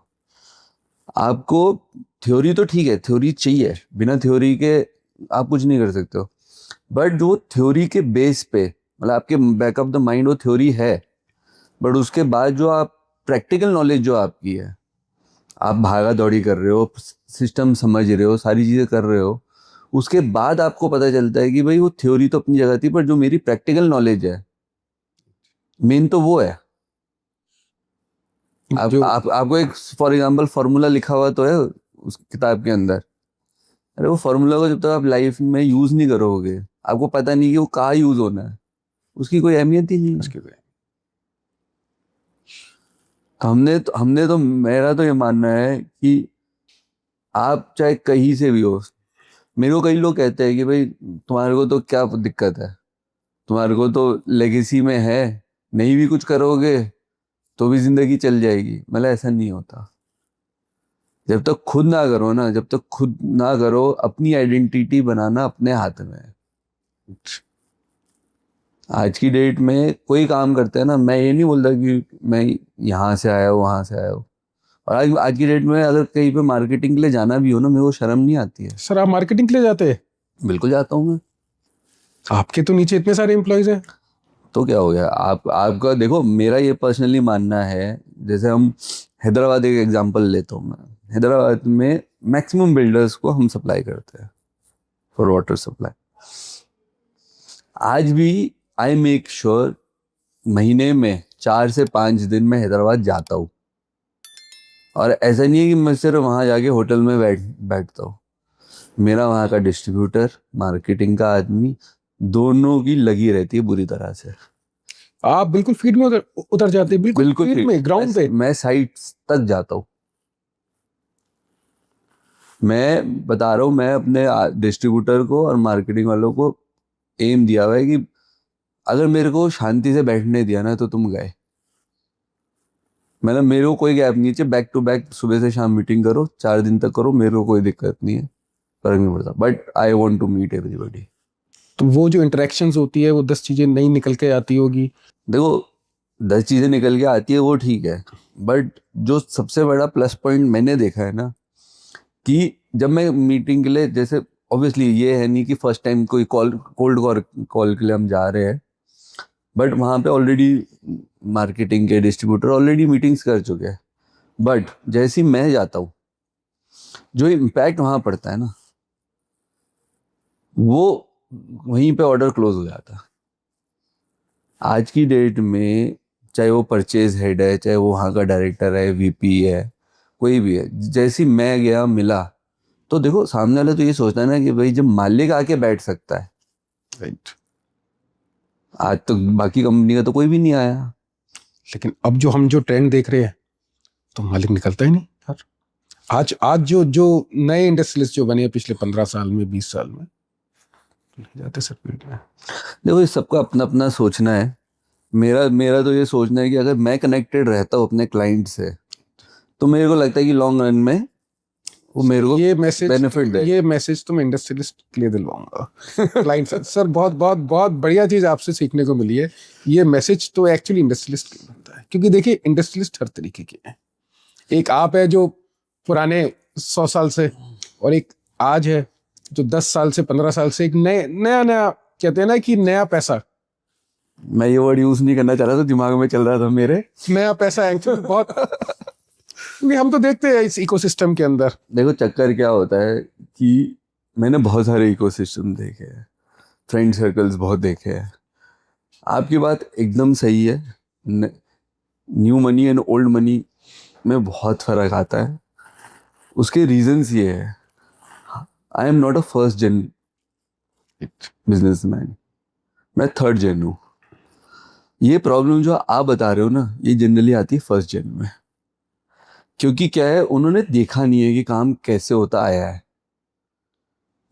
आपको थ्योरी तो ठीक है, थ्योरी चाहिए, बिना थ्योरी के आप कुछ नहीं कर सकते हो। बट जो थ्योरी के बेस पे, मतलब आपके बैक ऑफ द माइंड वो थ्योरी है, बट उसके बाद जो आप प्रैक्टिकल नॉलेज जो आपकी है, आप भागा दौड़ी कर रहे हो, सिस्टम समझ रहे हो, सारी चीज़ें कर रहे हो, उसके बाद आपको पता चलता है कि भाई वो थ्योरी तो अपनी जगह थी, पर जो मेरी प्रैक्टिकल नॉलेज है, मेन तो वो है। आपको एक फॉर एग्जांपल फार्मूला लिखा हुआ तो है, उस किताब के अंदर। अरे वो फॉर्मूला को जब तक आप लाइफ में यूज नहीं करोगे, आपको पता नहीं कि वो कहाँ यूज होना है, उसकी कोई अहमियत ही नहीं है। उसके लिए तो हमने तो मेरा तो ये मानना है कि आप चाहे कहीं से भी हो, मेरे को कई लोग कहते हैं कि भाई तुम्हारे को तो क्या दिक्कत है, तुम्हारे को तो लेगेसी में है, नहीं भी कुछ करोगे तो भी जिंदगी चल जाएगी। मतलब ऐसा नहीं होता। जब तक खुद ना करो ना, जब तक खुद ना करो, अपनी आइडेंटिटी बनाना अपने हाथ में है। आज की डेट में कोई काम करते हैं ना, मैं ये नहीं बोलता कि मैं यहाँ से आया हूँ वहां से आया हूँ। और आज की डेट में अगर कहीं पे मार्केटिंग के लिए जाना भी हो ना, मेरे को शर्म नहीं आती है। सर आप मार्केटिंग के लिए जाते हैं? बिल्कुल जाता हूँ मैं। आपके तो नीचे इतने सारे एम्प्लॉयज हैं। तो क्या हो गया, आपका देखो, मेरा ये पर्सनली मानना है, जैसे हम हैदराबाद एक एग्जांपल लेता हूँ मैं। हैदराबाद में मैक्सिमम बिल्डर्स को हम सप्लाई करते हैं फॉर वाटर सप्लाई। आज भी आई मेक श्योर महीने में 4 से 5 दिन में हैदराबाद जाता हूँ। और ऐसा नहीं है कि मैं सिर्फ वहाँ जाके होटल में बैठता हूँ। मेरा वहाँ का डिस्ट्रीब्यूटर, मार्केटिंग का आदमी, दोनों की लगी रहती है बुरी तरह से। आप बिल्कुल फील्ड में उतर जाते हैं, बिल्कुल फील्ड में, ग्राउंड पे। मैं साइट तक जाता हूँ। मैं बता रहा हूँ, मैं अपने डिस्ट्रीब्यूटर को और मार्केटिंग वालों को एम दिया हुआ है कि अगर मेरे को शांति से बैठने दिया ना तो तुम गए। मतलब मेरे को कोई गैप नहीं चाहिए, बैक टू बैक सुबह से शाम मीटिंग करो, 4 दिन तक करो, मेरे को कोई दिक्कत नहीं है, फर्क नहीं पड़ता। But I want to meet everybody. तो वो जो इंटरेक्शंस होती है, वो 10 चीजें नई निकल के आती होगी। देखो 10 चीजें निकल के आती है वो ठीक है, बट जो सबसे बड़ा प्लस पॉइंट मैंने देखा है ना, कि जब मैं मीटिंग के लिए, जैसे ऑब्वियसली ये है नहीं कि फर्स्ट टाइम कोई कोल्ड कॉल के लिए हम जा रहे हैं, बट वहाँ पे ऑलरेडी मार्केटिंग के डिस्ट्रीब्यूटर ऑलरेडी मीटिंग्स कर चुके हैं। बट जैसे ही मैं जाता हूँ, जो इम्पैक्ट वहाँ पड़ता है ना, वो वहीं पे ऑर्डर क्लोज हो जाता है। आज की डेट में चाहे वो परचेज हेड है, चाहे वो वहाँ का डायरेक्टर है, वीपी है, कोई भी है, जैसी मैं गया मिला, तो देखो सामने वाला तो ये सोचता है ना कि भाई जब मालिक आके बैठ सकता है, राइट। आज तो बाकी कंपनी का तो कोई भी नहीं आया। लेकिन अब जो हम जो ट्रेंड देख रहे हैं, तो मालिक निकलता ही नहीं सर। आज आज जो जो नए इंडस्ट्रियलिस्ट जो बने हैं पिछले 15 साल में, 20 साल में, नहीं जाते सर फील्ड में। देखो ये सबका अपना अपना सोचना है। मेरा मेरा तो ये सोचना है कि अगर मैं कनेक्टेड रहता हूँ अपने क्लाइंट से, तो मेरे को लगता है कि लॉन्ग रन में वो मेरे को ये मैसेज बेनिफिट दे। ये मैसेज तो मैं इंडस्ट्रियलिस्ट के लिए दिलवाऊंगा क्लाइंट सर। बहुत बहुत बहुत बढ़िया चीज आपसे सीखने को मिली है। ये मैसेज तो एक्चुअली इंडस्ट्रियलिस्ट के लिए बनता है, क्योंकि देखिए इंडस्ट्रियलिस्ट हर तरीके के हैं। एक आप है जो पुराने 100 साल से, और एक आज है जो 10 साल से 15 साल से, एक नया नया कहते हैं ना कि नया पैसा। मैं ये वर्ड यूज नहीं करना चाह रहा था, दिमाग में चल रहा था मेरे। नया पैसा एक्चुअली बहुत क्योंकि हम तो देखते हैं इस इकोसिस्टम के अंदर। देखो चक्कर क्या होता है कि मैंने बहुत सारे इकोसिस्टम देखे हैं, फ्रेंड सर्कल्स बहुत देखे हैं। आपकी बात एकदम सही है, new money and old money में बहुत फर्क आता है। उसके रीजंस ये है, I am not a first gen businessman, मैं थर्ड जेन हूँ। ये प्रॉब्लम जो आप बता रहे हो ना, ये जनरली आती है फर्स्ट जेन में, क्योंकि क्या है, उन्होंने देखा नहीं है कि काम कैसे होता आया है।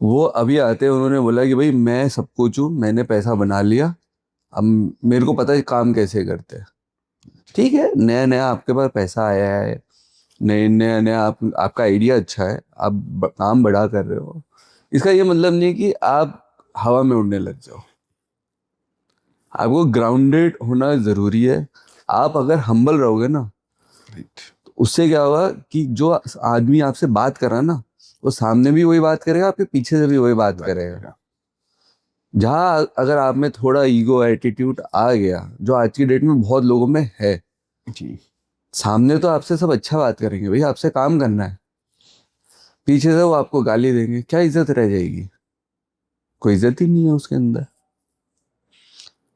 वो अभी आते हैं, उन्होंने बोला कि भाई मैं सब कुछ हूँ, मैंने पैसा बना लिया, अब मेरे को पता है काम कैसे करते हैं। ठीक है, नया नया आपके पास पैसा आया है, नया नया आपका आइडिया अच्छा है, आप काम बड़ा कर रहे हो, इसका ये मतलब नहीं कि आप हवा में उड़ने लग जाओ। आपको ग्राउंडेड होना ज़रूरी है। आप अगर हम्बल रहोगे ना, तो उससे क्या होगा कि जो आदमी आपसे बात कर रहा है ना, वो सामने भी वही बात करेगा, आपके पीछे से भी वही बात करेगा। जहाँ अगर आप में थोड़ा ईगो एटीट्यूड आ गया, जो आज की डेट में बहुत लोगों में है जी, सामने तो आपसे सब अच्छा बात करेंगे, भाई आपसे काम करना है, पीछे से वो आपको गाली देंगे, क्या इज्जत रह जाएगी? कोई इज्जत ही नहीं है उसके अंदर।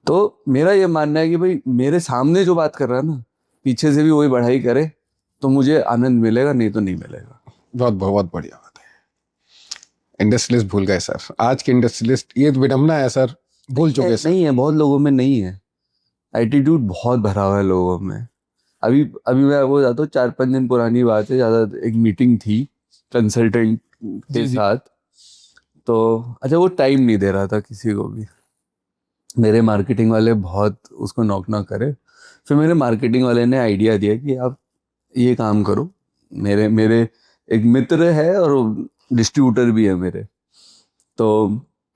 तो मेरा ये मानना है कि भाई मेरे सामने जो बात कर रहा है ना, पीछे से भी वही बढ़ाई करे तो मुझे आनंद मिलेगा, नहीं तो नहीं मिलेगा। बहुत बहुत बढ़िया बात है। इंडस्ट्रियलिस्ट भूल गए सर, आज के इंडस्ट्रियलिस्ट, ये तो विडम्बना है सर, भूल चुके सर। नहीं है, बहुत लोगों में नहीं है, एटीट्यूड बहुत भरा हुआ है लोगों में। अभी अभी मैं आपको बताता हूँ, 4-5 दिन पुरानी बात है, ज़्यादा एक मीटिंग थी कंसल्टेंट के जी, जी। साथ। तो अच्छा, वो टाइम नहीं दे रहा था किसी को भी, मेरे मार्केटिंग वाले बहुत उसको नॉक ना करे। फिर मेरे मार्केटिंग वाले ने आइडिया दिया कि आप ये काम करो, मेरे मेरे एक मित्र है और डिस्ट्रीब्यूटर भी है मेरे। तो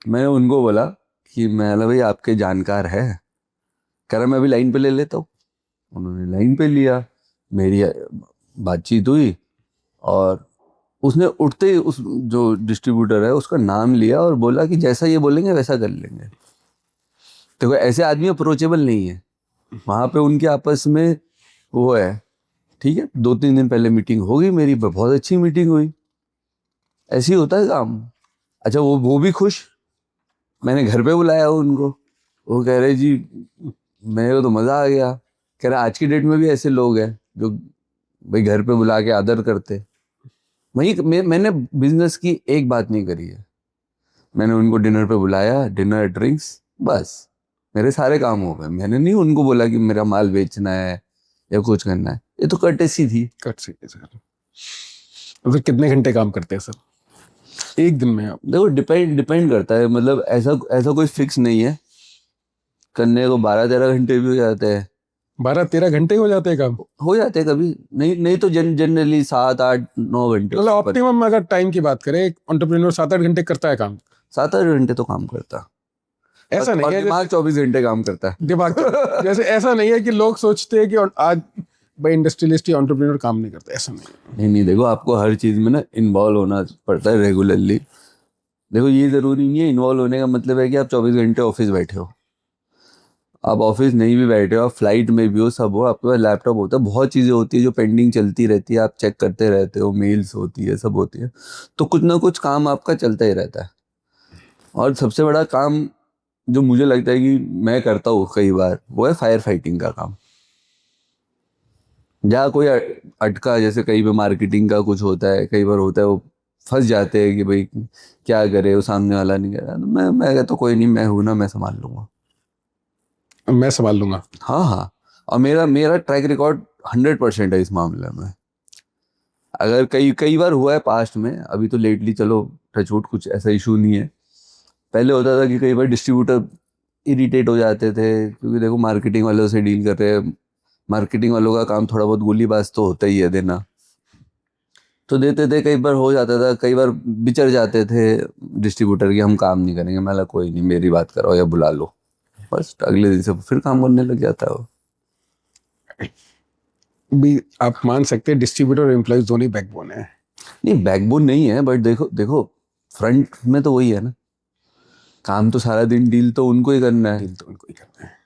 मैंने उनको बोला कि मैं बोला, भाई आपके जानकार है? कह रहा मैं अभी लाइन पे ले लेता हूँ। उन्होंने लाइन पे लिया, मेरी बातचीत हुई, और उसने उठते ही उस जो डिस्ट्रीब्यूटर है उसका नाम लिया और बोला कि जैसा ये बोलेंगे वैसा कर लेंगे। देखो ऐसे आदमी अप्रोचेबल नहीं है वहाँ पे, उनके आपस में वो है। ठीक है, 2-3 दिन पहले मीटिंग हो गई मेरी, बहुत अच्छी मीटिंग हुई, ऐसे ही होता है काम। अच्छा, वो भी खुश, मैंने घर पे बुलाया उनको, वो कह रहे जी मेरे को तो मज़ा आ गया। कह रहा आज की डेट में भी ऐसे लोग हैं जो भाई घर पे बुला के आदर करते। वही मैंने बिजनेस की एक बात नहीं करी है, मैंने उनको डिनर पे बुलाया, डिनर ड्रिंक्स, बस मेरे सारे काम हो गए। मैंने नहीं उनको बोला कि मेरा माल बेचना है या कुछ करना है, ये तो कर्टेसी थी। कट से सर। तो फिर कितने घंटे काम करते हैं सर एक दिन में आप? देखो डिपेंड करता है, मतलब ऐसा ऐसा कोई फिक्स नहीं है, करने को 12-13 घंटे भी हो जाते हैं। 12-13 घंटे हो जाते हैं काम? हो जाते हैं कभी, नहीं नहीं तो जनरली 7-8-9 घंटे मतलब उससे ऊपर। ऑप्टिमम अगर टाइम की बात करें, एक एंटरप्रेन्योर 7-8 घंटे करता है काम? 7-8 घंटे तो काम करता है, ऐसा नहीं और है दिमाग जैसे 24 घंटे काम करता है। दिमाग जैसे ऐसा नहीं है कि लोग सोचते हैं कि आज भाई इंडस्ट्रियलिस्ट या एंटरप्रेन्योर काम नहीं करते, ऐसा नहीं है। नहीं नहीं, देखो आपको हर चीज़ में ना इन्वॉल्व होना पड़ता है रेगुलरली। देखो ये ज़रूरी नहीं है, इन्वॉल्व होने का मतलब है कि आप 24 घंटे ऑफिस बैठे हो। आप ऑफिस नहीं भी बैठे हो, आप फ्लाइट में भी हो, सब हो, आपके पास लैपटॉप होता है, बहुत चीज़ें होती है जो पेंडिंग चलती रहती है, आप चेक करते रहते हो, मेल्स होती है, सब होती है, तो कुछ ना कुछ काम आपका चलता ही रहता है। और सबसे बड़ा काम जो मुझे लगता है कि मैं करता हूँ कई बार, वो है फायर फाइटिंग का काम। जहाँ कोई अटका, जैसे कई बार मार्केटिंग का कुछ होता है, कई बार होता है वो फंस जाते हैं कि भाई क्या करे, वो सामने वाला नहीं कर रहा, तो मैं कहता कोई नहीं, मैं हूं ना, मैं संभाल लूंगा। मैं संभाल लूंगा। हाँ हाँ, और मेरा मेरा ट्रैक रिकॉर्ड 100% है इस मामले में। अगर कई कई बार हुआ है पास्ट में, अभी तो लेटली चलो टचवुड कुछ ऐसा इशू नहीं है। पहले होता था कि कई बार डिस्ट्रीब्यूटर इरिटेट हो जाते थे, क्योंकि देखो मार्केटिंग वालों से डील कर रहे हैं, मार्केटिंग वालों का काम थोड़ा बहुत गोलीबाज तो होता ही है देना, तो देते थे। कई बार हो जाता था, कई बार बिचर जाते थे डिस्ट्रीब्यूटर की, हम काम नहीं करेंगे। मैं बोला कोई नहीं, मेरी बात करो या बुला लो, बस अगले दिन से फिर काम करने लग जाता है वो। भी आप मान सकते हैं डिस्ट्रीब्यूटर और एम्प्लॉइज दोनों ही बैकबोन है। नहीं बैकबोन नहीं है, बट देखो देखो फ्रंट में तो वही है ना, काम तो सारा दिन डील तो उनको ही करना है। डील तो उनको ही करना है।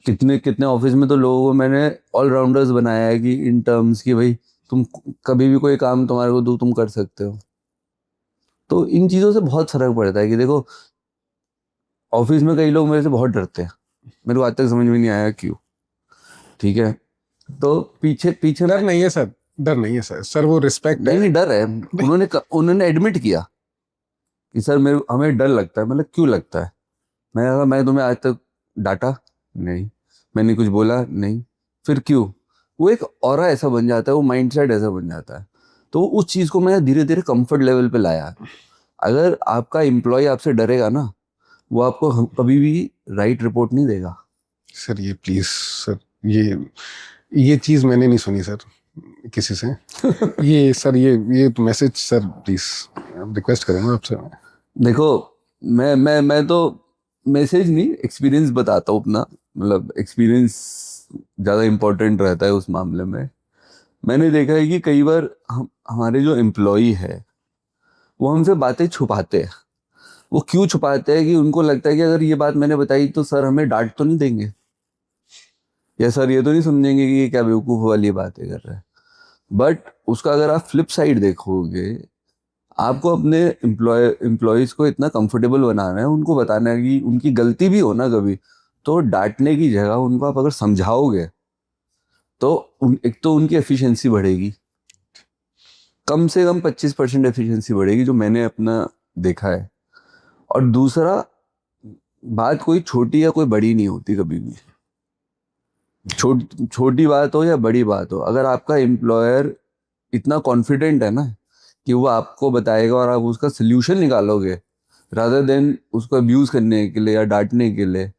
कितने कितने ऑफिस में तो लोगों को मैंने ऑलराउंडर्स बनाया है कि इन टर्म्स की भाई तुम कभी भी कोई काम तुम्हारे को दो, तुम कर सकते हो। तो इन चीज़ों से बहुत फर्क पड़ता है कि देखो ऑफिस में कई लोग मेरे से बहुत डरते हैं, मेरे को आज तक समझ में नहीं आया क्यों। ठीक है, तो पीछे पीछे डर नहीं है सर, डर नहीं है सर, सर वो रिस्पेक्ट नहीं है। नहीं डर है। उन्होंने एडमिट किया कि सर मेरे हमें डर लगता है। मतलब क्यों लगता है? मैंने कहा मैं तुम्हें आज तक डांटा नहीं, मैंने कुछ बोला नहीं, फिर क्यों? वो एक ऑरा ऐसा बन जाता है, वो माइंडसेट ऐसा बन जाता है। तो उस चीज़ को मैं धीरे धीरे कंफर्ट लेवल पे लाया। अगर आपका एम्प्लॉय आपसे डरेगा ना, वो आपको कभी भी राइट रिपोर्ट नहीं देगा। सर ये प्लीज सर, ये चीज मैंने नहीं सुनी सर किसी से। ये सर, ये मैसेज सर प्लीज रिक्वेस्ट करूंगा आपसे। देखो मैं तो मैसेज नहीं, एक्सपीरियंस बताता हूँ अपना। मतलब एक्सपीरियंस ज़्यादा इम्पोर्टेंट रहता है उस मामले में। मैंने देखा है कि कई बार हमारे जो एम्प्लॉई है वो हमसे बातें छुपाते हैं। वो क्यों छुपाते हैं? कि उनको लगता है कि अगर ये बात मैंने बताई तो सर हमें डांट तो नहीं देंगे, या सर ये तो नहीं समझेंगे कि ये क्या बेवकूफ़ वाली बातें कर रहा है। बट उसका अगर आप फ्लिप साइड देखोगे, आपको अपने एम्प्लॉयज को इतना कंफर्टेबल बनाना है, उनको बताना है कि उनकी गलती भी हो ना कभी, तो डांटने की जगह उनको आप अगर समझाओगे तो एक तो उनकी एफिशिएंसी बढ़ेगी, कम से कम 25% एफिशिएंसी बढ़ेगी, जो मैंने अपना देखा है। और दूसरा, बात कोई छोटी या कोई बड़ी नहीं होती कभी भी। छोटी बात हो या बड़ी बात हो, अगर आपका एम्प्लॉयर इतना कॉन्फिडेंट है ना कि वो आपको बताएगा और आप उसका सोल्यूशन निकालोगे रादर देन उसको अब्यूज करने के लिए या डांटने के लिए,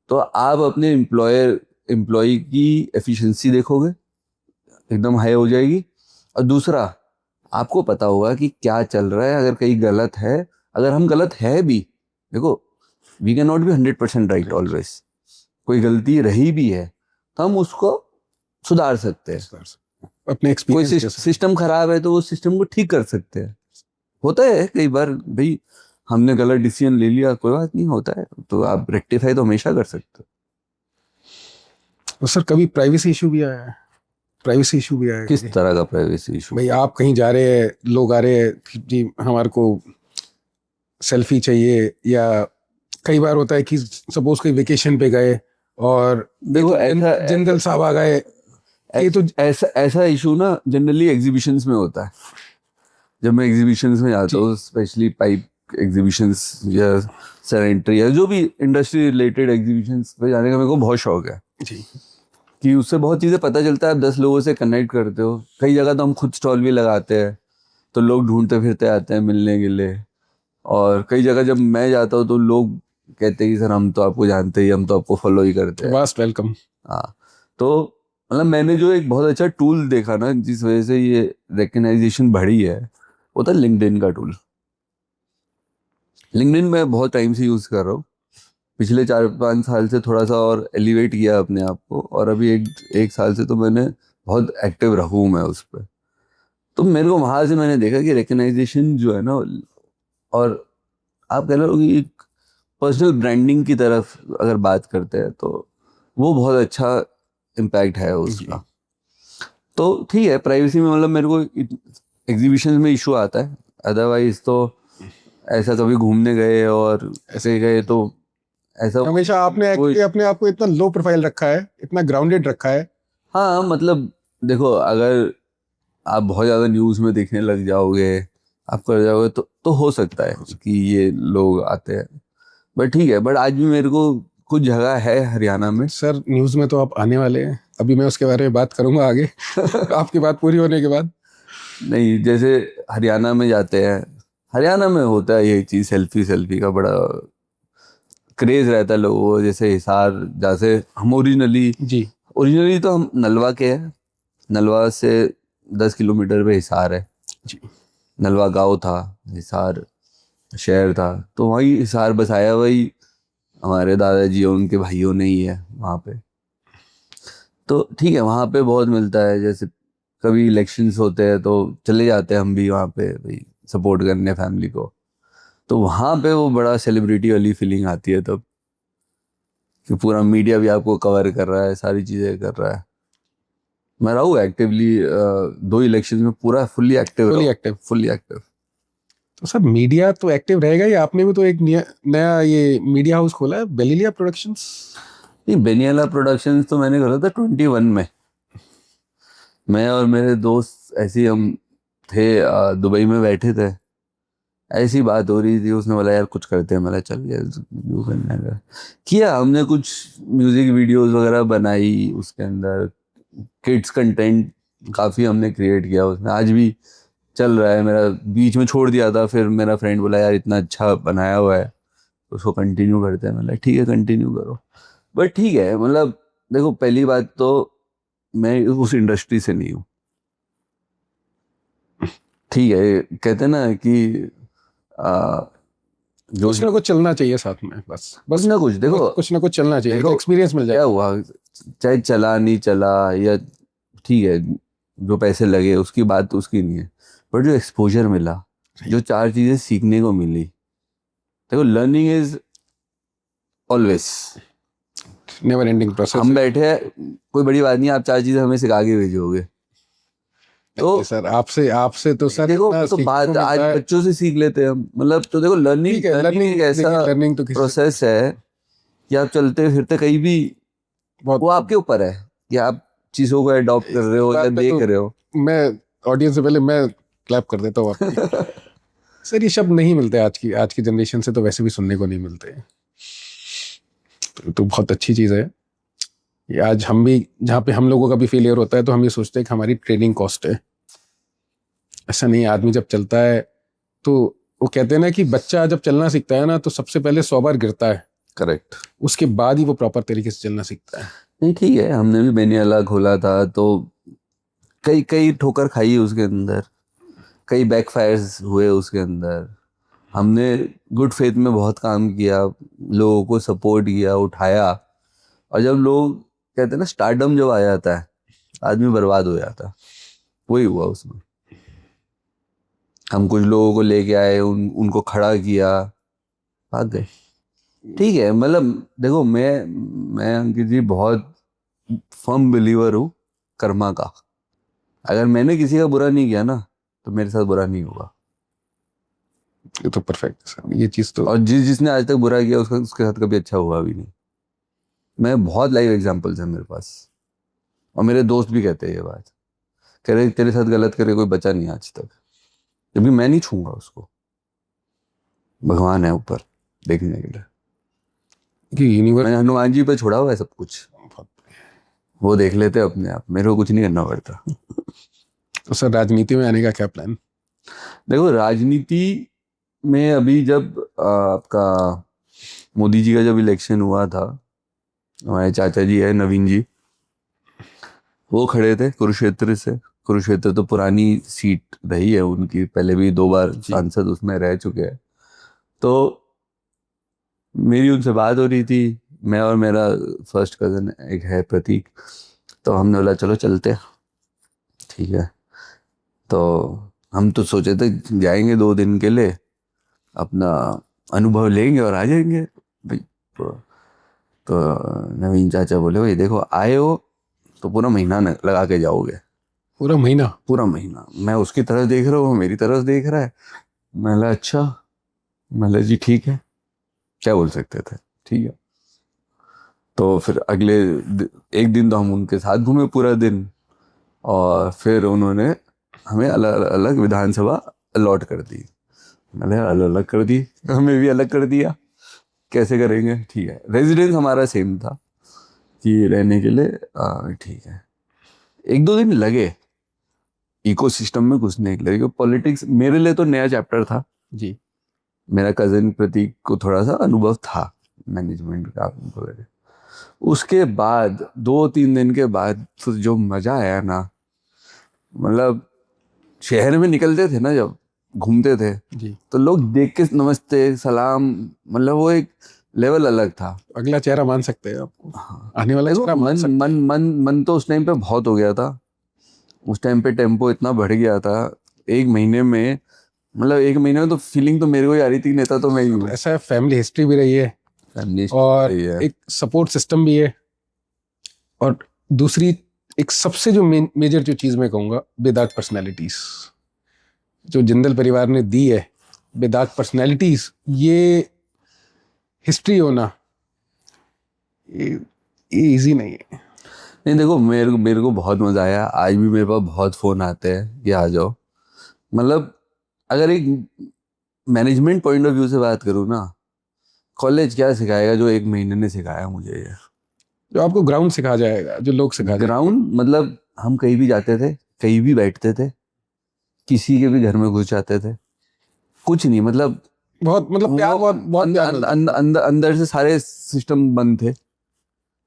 तो आप अपने एम्प्लॉय की एफिशिएंसी देखोगे, एकदम हाई हो जाएगी। और दूसरा, आपको पता होगा कि क्या चल रहा है, अगर कहीं गलत है, अगर हम गलत है भी, देखो we can not be 100% right always, कोई गलती रही भी है तो हम उसको सुधार सकते हैं। अपने कोई एक्सपीरियंस सिस्टम खराब है तो वो सिस्टम को ठीक कर सकते हैं। होता है कई बार भाई, हमने गलत डिसीजन ले लिया, कोई बात नहीं, होता है, तो आप रेक्टिफाई तो हमेशा कर सकते हो। तो सर कभी प्राइवेसी इशू भी आया है? प्राइवेसी इशू भी आया है किस कभी? तरह का प्राइवेसी इशू? भाई आप कहीं जा रहे हैं, लोग आ रहे हैं कि जी हमारे को सेल्फी चाहिए, या कई बार होता है कि सपोज कोई वेकेशन पे गए और देखो ऐसा जनरल साहब आ गए, ये तो ऐसा इशू ना जनरली एग्जीबिशंस में होता है। जब मैं एग्जीबिशंस में जाता हूँ, स्पेशली पाइप एग्जीबिशंस या सैनिटरी या जो भी इंडस्ट्री रिलेटेड एग्जीबिशंस पे जाने का मेरे को बहुत शौक है जी, कि उससे बहुत चीज़ें पता चलता है, आप 10 लोगों से कनेक्ट करते हो। कई जगह तो हम खुद स्टॉल भी लगाते हैं, तो लोग ढूंढते फिरते आते हैं मिलने के लिए। और कई जगह जब मैं जाता हूँ तो लोग कहते हैं कि सर हम तो आपको जानते ही, हम तो आपको फॉलो ही करते हैं। Vast welcome. हाँ, तो मतलब मैंने जो एक बहुत अच्छा टूल देखा ना जिस वजह से ये रिकग्नाइजेशन बढ़ी है, वो था लिंक्डइन का टूल। लिंक्डइन मैं बहुत टाइम से यूज़ कर रहा हूँ, पिछले 4-5 साल से थोड़ा सा और एलिवेट किया अपने आप को, और अभी एक साल से तो मैंने बहुत एक्टिव रहूँ मैं उस पर। तो मेरे को वहाँ से मैंने देखा कि रिकग्नाइजेशन जो है ना, और आप कह लो कि एक पर्सनल ब्रांडिंग की तरफ अगर बात करते हैं तो वो बहुत अच्छा इम्पैक्ट है उसका। तो ठीक है, प्राइवेसी में मतलब मेरे को एग्जीबिशन में इशू आता है, अदरवाइज तो ऐसा कभी घूमने गए और ऐसे गए तो ऐसा हमेशा आपने अपने आप को इतना लो प्रोफाइल रखा है, इतना ग्राउंडेड रखा है। हाँ, मतलब देखो, अगर आप बहुत ज़्यादा न्यूज़ में दिखने लग जाओगे, आप कर जाओगे तो हो सकता है कि ये लोग आते हैं, बट ठीक है। बट आज भी मेरे को कुछ जगह है हरियाणा में। सर न्यूज में तो आप आने वाले हैं, अभी मैं उसके बारे में बात करूंगा आगे आपकी बात पूरी होने के बाद। नहीं, जैसे हरियाणा में जाते हैं, हरियाणा में होता है ये चीज़, सेल्फी का बड़ा क्रेज रहता है लोगों को। जैसे हिसार, जैसे हम ओरिजिनली तो हम नलवा के हैं, नलवा से 10 किलोमीटर पे हिसार है जी। नलवा गांव था, हिसार शहर था, तो वही हिसार बसाया वही हमारे दादाजी और उनके भाइयों ने ही है वहाँ पे। तो ठीक है, वहाँ पे बहुत मिलता है। जैसे कभी इलेक्शंस होते हैं तो चले जाते हैं हम भी वहाँ पे भाई सपोर्ट करने फैमिली को। तो वहाँ पे वो बड़ा सेलिब्रिटी वाली फीलिंग आती है तब, कि पूरा मीडिया भी आपको कवर कर रहा है, सारी चीज़ें कर रहा है। मैं रहा हूँ एक्टिवली 2 इलेक्शन में पूरा फुल्ली एक्टिव। तो सर मीडिया तो एक्टिव रहेगा ही, आपने भी तो एक नया ये मीडिया हाउस खोला है, बेलिलिया प्रोडक्शंस। नहीं, बेनियाला प्रोडक्शंस तो मैंने खोला था 21 में। मैं और मेरे दोस्त ऐसे ही हम थे, दुबई में बैठे थे, ऐसी बात हो रही थी, उसने बोला यार कुछ करते हैं, मैंने चल यार जो करना है किया। हमने कुछ म्यूजिक वीडियोस वगैरह बनाई, उसके अंदर किड्स कंटेंट काफ़ी हमने क्रिएट किया उसमें, आज भी चल रहा है मेरा। बीच में छोड़ दिया था, फिर मेरा फ्रेंड बोला यार इतना अच्छा बनाया हुआ है, उसको कंटिन्यू करते हैं। मतलब ठीक है, कंटिन्यू करो। बट ठीक है, मतलब देखो, पहली बात तो मैं उस इंडस्ट्री से नहीं हूँ, ठीक है। कहते हैं ना कि जो कुछ ना कुछ चलना चाहिए साथ में, बस कुछ ना कुछ, देखो कुछ ना कुछ चलना चाहिए, देखो, एक्सपीरियंस मिल क्या जाए। हुआ, चाहे चला नहीं चला या ठीक है, जो पैसे लगे उसकी बात उसकी नहीं है, बट जो एक्सपोजर मिला, जो 4 चीज़ें सीखने को मिली, देखो learning is always never ending process. हम बैठे हैं, कोई बड़ी बात नहीं, आप 4 चीज़ें हमें सिखा के भेजोगे तो सर आपसे तो सर देखो, इतना तो सीखने बात को आज मिलता है। बच्चों से सीख लेते हैं हम, मतलब तो देखो ठीक है, लर्निंग एक ऐसा लर्निंग तो किसी प्रोसेस है कि आप चलते फिरते कहीं भी, बहुत वो आपके ऊपर है कि आप चीज़ों को अडॉप्ट कर रहे हो या बात पे देख तो रहे हो। मैं ऑडियंस से पहले मैं क्लैप कर देता हूँ आपकी। सर ये शब्द नहीं मिलते आज की जनरेशन से, तो वैसे भी सुनने को नहीं मिलते। तो बहुत अच्छी चीज़ है ये। आज हम भी, जहाँ पे हम लोगों का भी फेलियर होता है तो हम ये सोचते हैं कि हमारी ट्रेनिंग कॉस्ट है। ऐसा नहीं है, आदमी जब चलता है तो वो कहते हैं ना कि बच्चा जब चलना सीखता है ना तो सबसे पहले 100 बार गिरता है, करेक्ट। उसके बाद ही वो प्रॉपर तरीके से चलना सीखता है। नहीं ठीक है, हमने भी बेनियाला खोला था तो कई कई ठोकर खाई उसके अंदर, कई बैकफायर्स हुए उसके अंदर। हमने गुड फेथ में बहुत काम किया, लोगों को सपोर्ट किया, उठाया। और जब लोग कहते हैं ना स्टारडम जब आ जाता है आदमी बर्बाद हो जाता है, वही हुआ उसमें। हम कुछ लोगों को लेके आए, उनको खड़ा किया, भाग गए। ठीक है, मतलब देखो मैं अंकित जी बहुत फर्म बिलीवर हूँ कर्मा का। अगर मैंने किसी का बुरा नहीं किया ना तो मेरे साथ बुरा नहीं होगा। ये तो परफेक्ट सर, ये चीज़ तो। और जिसने आज तक बुरा किया उसके साथ कभी अच्छा हुआ भी नहीं। मैं बहुत लाइव एग्जांपल्स हैं मेरे पास, और मेरे दोस्त भी कहते हैं ये बात। कह रहे तेरे साथ गलत करे कोई बचा नहीं आज तक, जबकि मैं नहीं छूंगा उसको। भगवान है ऊपर देखने के लिए। कि यूनिवर्स। मैंने हनुमान जी पे छोड़ा हुआ है सब कुछ, वो देख लेते अपने आप, मेरे को कुछ नहीं करना पड़ता। तो सर राजनीति में आने का क्या प्लान? देखो राजनीति में अभी जब आपका मोदी जी का जब इलेक्शन हुआ था, हमारे चाचा जी है नवीन जी, वो खड़े थे कुरुक्षेत्र से। कुरुक्षेत्र तो पुरानी सीट रही है उनकी, पहले भी 2 बार सांसद उसमें रह चुके हैं। तो मेरी उनसे बात हो रही थी, मैं और मेरा फर्स्ट कजन एक है प्रतीक, तो हमने बोला चलो चलते हैं। ठीक है, तो हम तो सोचे थे जाएंगे 2 दिन के लिए, अपना अनुभव लेंगे और आ जाएंगे भाई। तो नवीन चाचा बोले भाई देखो आए हो तो पूरा महीना लगा के जाओगे। पूरा महीना? पूरा महीना। मैं उसकी तरफ देख रहा हूँ, मेरी तरफ देख रहा है। मैं अच्छा, मैं जी ठीक है, क्या बोल सकते थे। ठीक है, तो फिर अगले एक दिन तो हम उनके साथ घूमे पूरा दिन, और फिर उन्होंने हमें अलग अलग विधानसभा अलॉट कर दी। मैंने अलग अलग कर दी, हमें भी अलग कर दिया, कैसे करेंगे। ठीक है, रेजिडेंस हमारा सेम था कि रहने के लिए ठीक है। 1-2 दिन लगे इकोसिस्टम में घुसने के लिए, पॉलिटिक्स मेरे लिए तो नया चैप्टर था जी। मेरा कजिन प्रतीक को थोड़ा सा अनुभव था मैनेजमेंट का वगैरह। उसके बाद 2-3 दिन के बाद तो जो मजा आया ना, मतलब शहर में निकलते थे ना जब घूमते थे जी। तो लोग देख के नमस्ते सलाम, मतलब वो एक लेवल अलग था। अगला चेहरा मान सकते हैं आपको? हाँ। आने वाला चेहरा मान मन सकते हैं? मन मन मन तो उस टाइम पे बहुत हो गया था। उस टाइम पे टेम्पो इतना बढ़ गया था, 1 महीने में, मतलब 1 महीने में तो फीलिंग तो मेरे को ही आ रही थी, नेता तो मैं ही हूँ। ऐसा है, फैमिली हिस्ट्री भी रही है फैमिली और रही है। एक सपोर्ट सिस्टम भी है, और दूसरी एक सबसे जो मेजर जो चीज़ मैं कहूँगा, बेदाग पर्सनैलिटीज जो जिंदल परिवार ने दी है। बेदाग पर्सनैलिटीज, ये हिस्ट्री होना, ये इजी नहीं है। नहीं देखो, मेरे को बहुत मजा आया। आज भी मेरे पास बहुत फोन आते हैं कि आ जाओ। मतलब अगर एक मैनेजमेंट पॉइंट ऑफ व्यू से बात करूँ ना, कॉलेज क्या सिखाएगा जो 1 महीने ने सिखाया मुझे ये। जो आपको ग्राउंड सिखा जाएगा, जो लोग सिखा जाएंगे। ग्राउंड मतलब हम कहीं भी जाते थे, कहीं भी बैठते थे, किसी के भी घर में घुस जाते थे, कुछ नहीं, मतलब बहुत, मतलब प्यार, बहुत बहुत प्यार मिलता है। अंदर से सारे सिस्टम बंद थे,